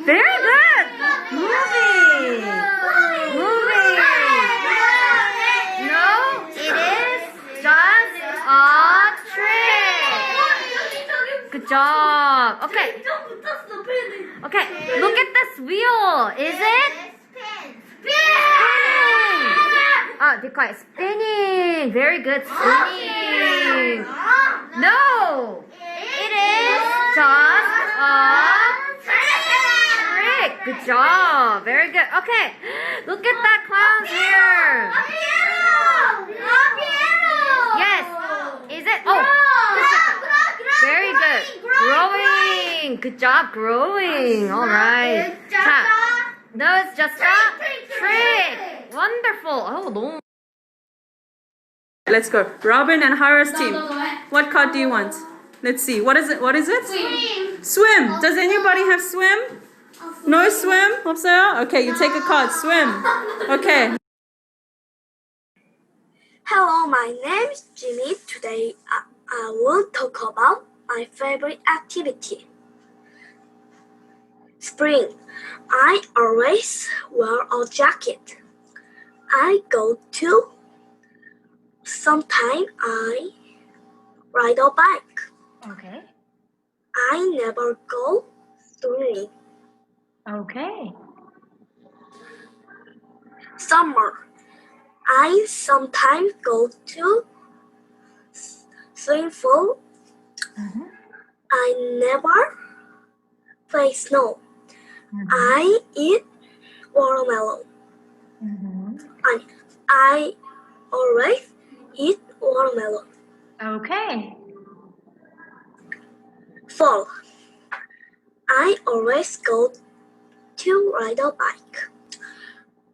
Very good. Moving. Moving. No, it is just a trick. Good job. Okay. Okay, look at this wheel. Is it? Spinning. Be quiet. Spinning. Very good. Spinning. No, it is just a trick. Good job. Very good. Okay, look at that clown's here. Yes. Is it? Oh, very good. Growing. Good job, growing. All right. 자, no, it's just a trick. Wonderful. Oh, 너무. Let's go. Robin and Hara's team. What card do you want? Let's see. What is it? What is it? Swim. Does anybody have swim? No swim? 없어요? Okay, you take a card. Swim. Okay. Hello, my name is Jimmy. Today I will talk about my favorite activity. Spring. I always wear a jacket. I go to. Sometimes I ride a bike. Okay. I never go swimming. Okay. Summer. I sometimes go to swimming pool. I never play snow. I eat watermelon. I always eat watermelon. Okay. Fall. I always go to ride a bike.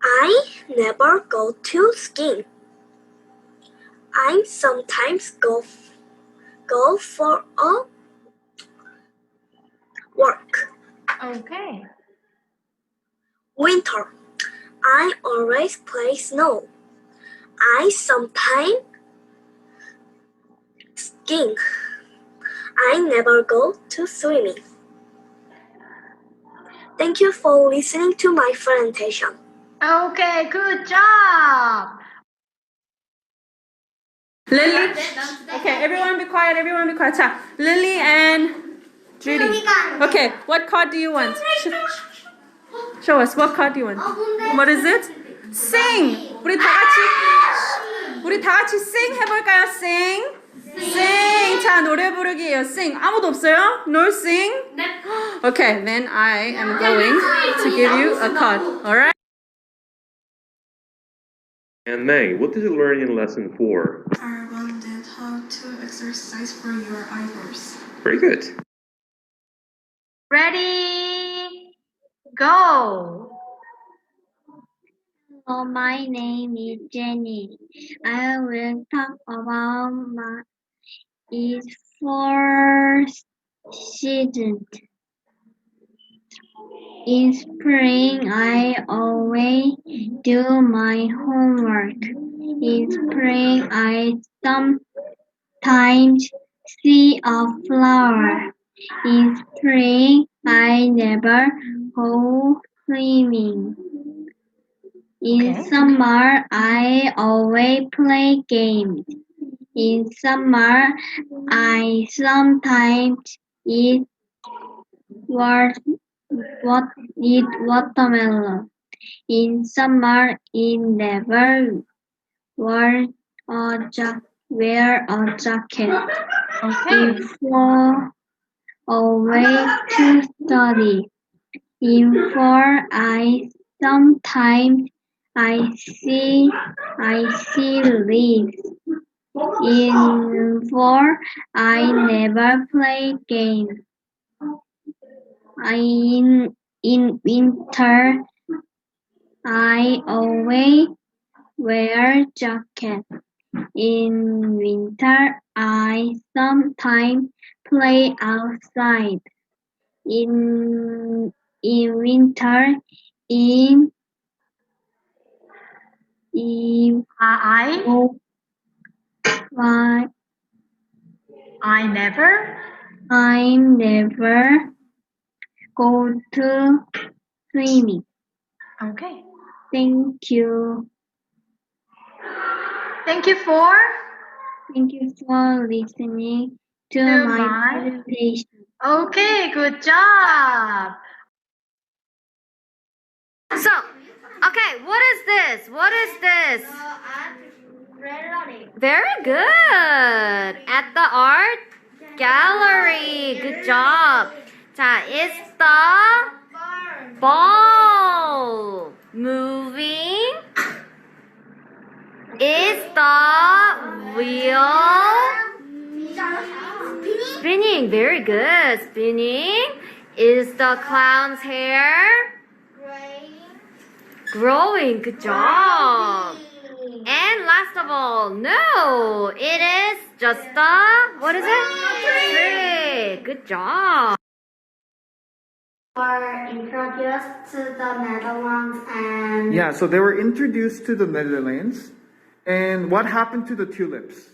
I never go to skiing. I sometimes go for a work. Okay. Winter. I always play snow. I sometimes skiing. I never go to swimming. Thank you for listening to my presentation. Okay, good job. Lily. Okay, everyone be quiet. Everyone be quiet. 자, Lily and Judy. Okay, what card do you want? Show us. What card do you want? What is it? Sing. 우리 다 같이 sing 해볼까요? sing. sing. 자, 노래 부르기예요. sing. 아무도 없어요? No sing? Okay, then I am going to give you a cut. Alright? And May, what did you learn in lesson 4? I learned how to exercise for your eyebrows. Very good. Ready? Go. Hello, my name is Jenny. I will talk about my first season. In spring, I always do my homework. In spring, I sometimes see a flower. In spring, I never go swimming. In Okay. summer, I always play games. In summer, I sometimes eat watermelon. In summer, I never wear a jacket. Okay. In fall, always to study. In fall, I sometimes see leaves. In fall, I never play games. In winter, I always wear jacket. In winter, I sometimes play outside. In winter, I never. I never go to swimming. Okay. Thank you. Thank you for listening to To my my- presentation. Okay, good job. So, okay, what is this? What is this? Very good. At the art gallery. Good job. 자, it's the ball moving. Is the wheel spinning? Very good. Spinning. Is the clown's hair growing? Good job. And last of all, no, it is just a, what is it? Tree. Good job. Were introduced to the Netherlands and Yeah, so they were introduced to the Netherlands. And what happened to the tulips?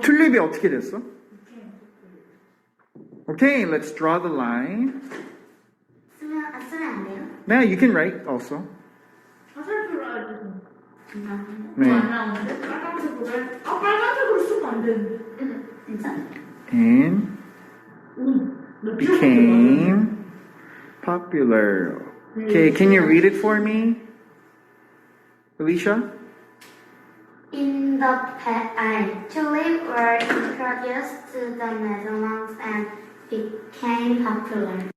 튤립이 어떻게 됐어? Okay, let's draw the line. 쓰면 안 돼요? Now you can write also. 네. And became popular. Okay, can you read it for me? Alicia? In the tulips were introduced to the Netherlands and became popular.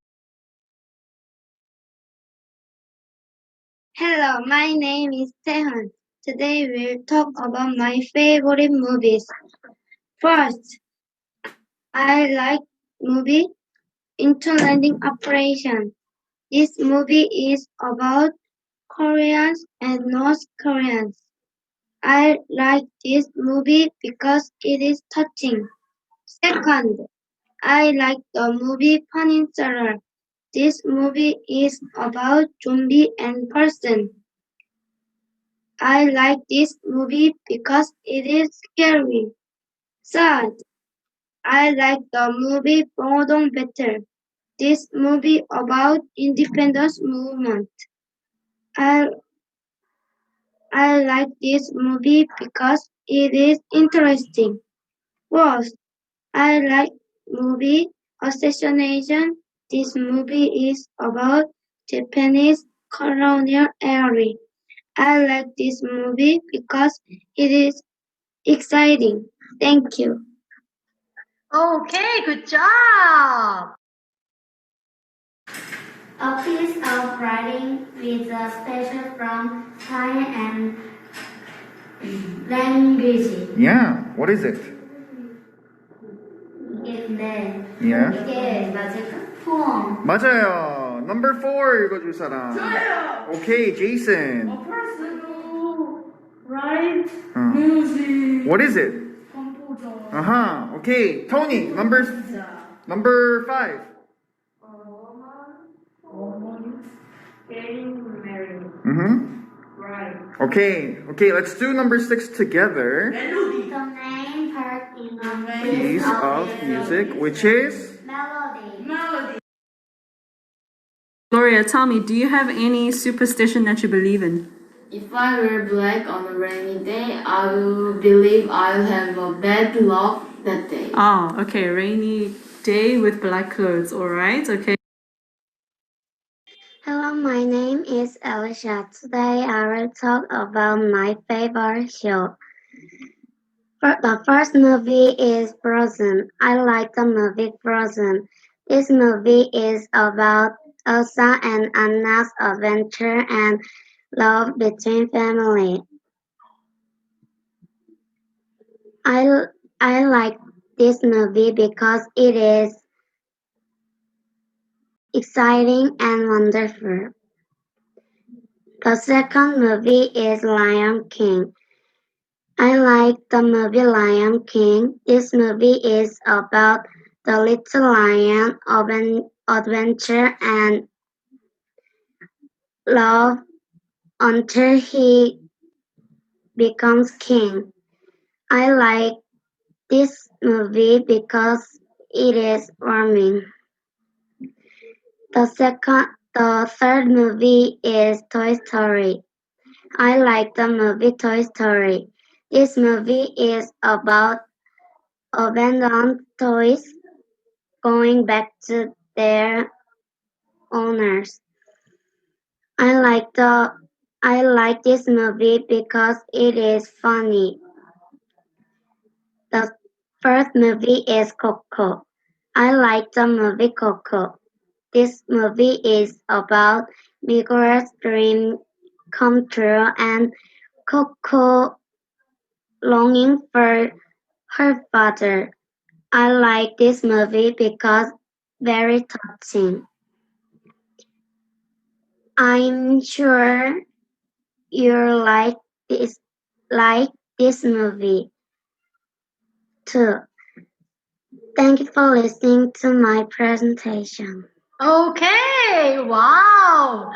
Hello, my name is Taehan. Today we'll talk about my favorite movies. First, I like movie Interlanding Operation. This movie is about Koreans and North Koreans. I like this movie because it is touching. Second, I like the movie Peninsula. This movie is about zombie and person. I like this movie because it is scary. Third, I like the movie Bodong better. This movie about independence movement. I like this movie because it is interesting. Fourth, I like movie Assassination. This movie is about Japanese colonial era. I like this movie because it is exciting. Thank you. Okay, good job. A piece of writing with a special from time and language. Yeah, what is it? 인데 Yeah. 이게 맞을까? 포옹. 맞아요. Number 4 읽어줄 사람. 저요. Okay, Jason. Right? Uh, what is it? Computer. Uh-huh. Okay, Tony. Number 5. Getting married. Mm-hmm. Right. Okay, let's do number 6 together. The main part in a Piece of music, which is? Melody. Gloria, tell me, do you have any superstition that you believe in? If I wear black on a rainy day, I will believe I'll have a bad luck that day. Oh, okay, rainy day with black clothes, alright, okay. Hello, my name is Alicia. Today I will talk about my favorite show. The first movie is Frozen. I like the movie Frozen. This movie is about Elsa and Anna's adventure and love between family. I like this movie because it is exciting and wonderful. The second movie is Lion King. I like the movie Lion King. This movie is about the little lion adventure and love until he becomes king. I like this movie because it is warming. The third movie is Toy Story. I like the movie Toy Story. This movie is about abandoned toys going back to their owners. I like this movie because it is funny. The first movie is Coco. I like the movie Coco. This movie is about Miguel's dream come true and Coco longing for her father. I like this movie because very touching. I'm sure you like this movie too. Thank you for listening to my presentation. Okay, wow.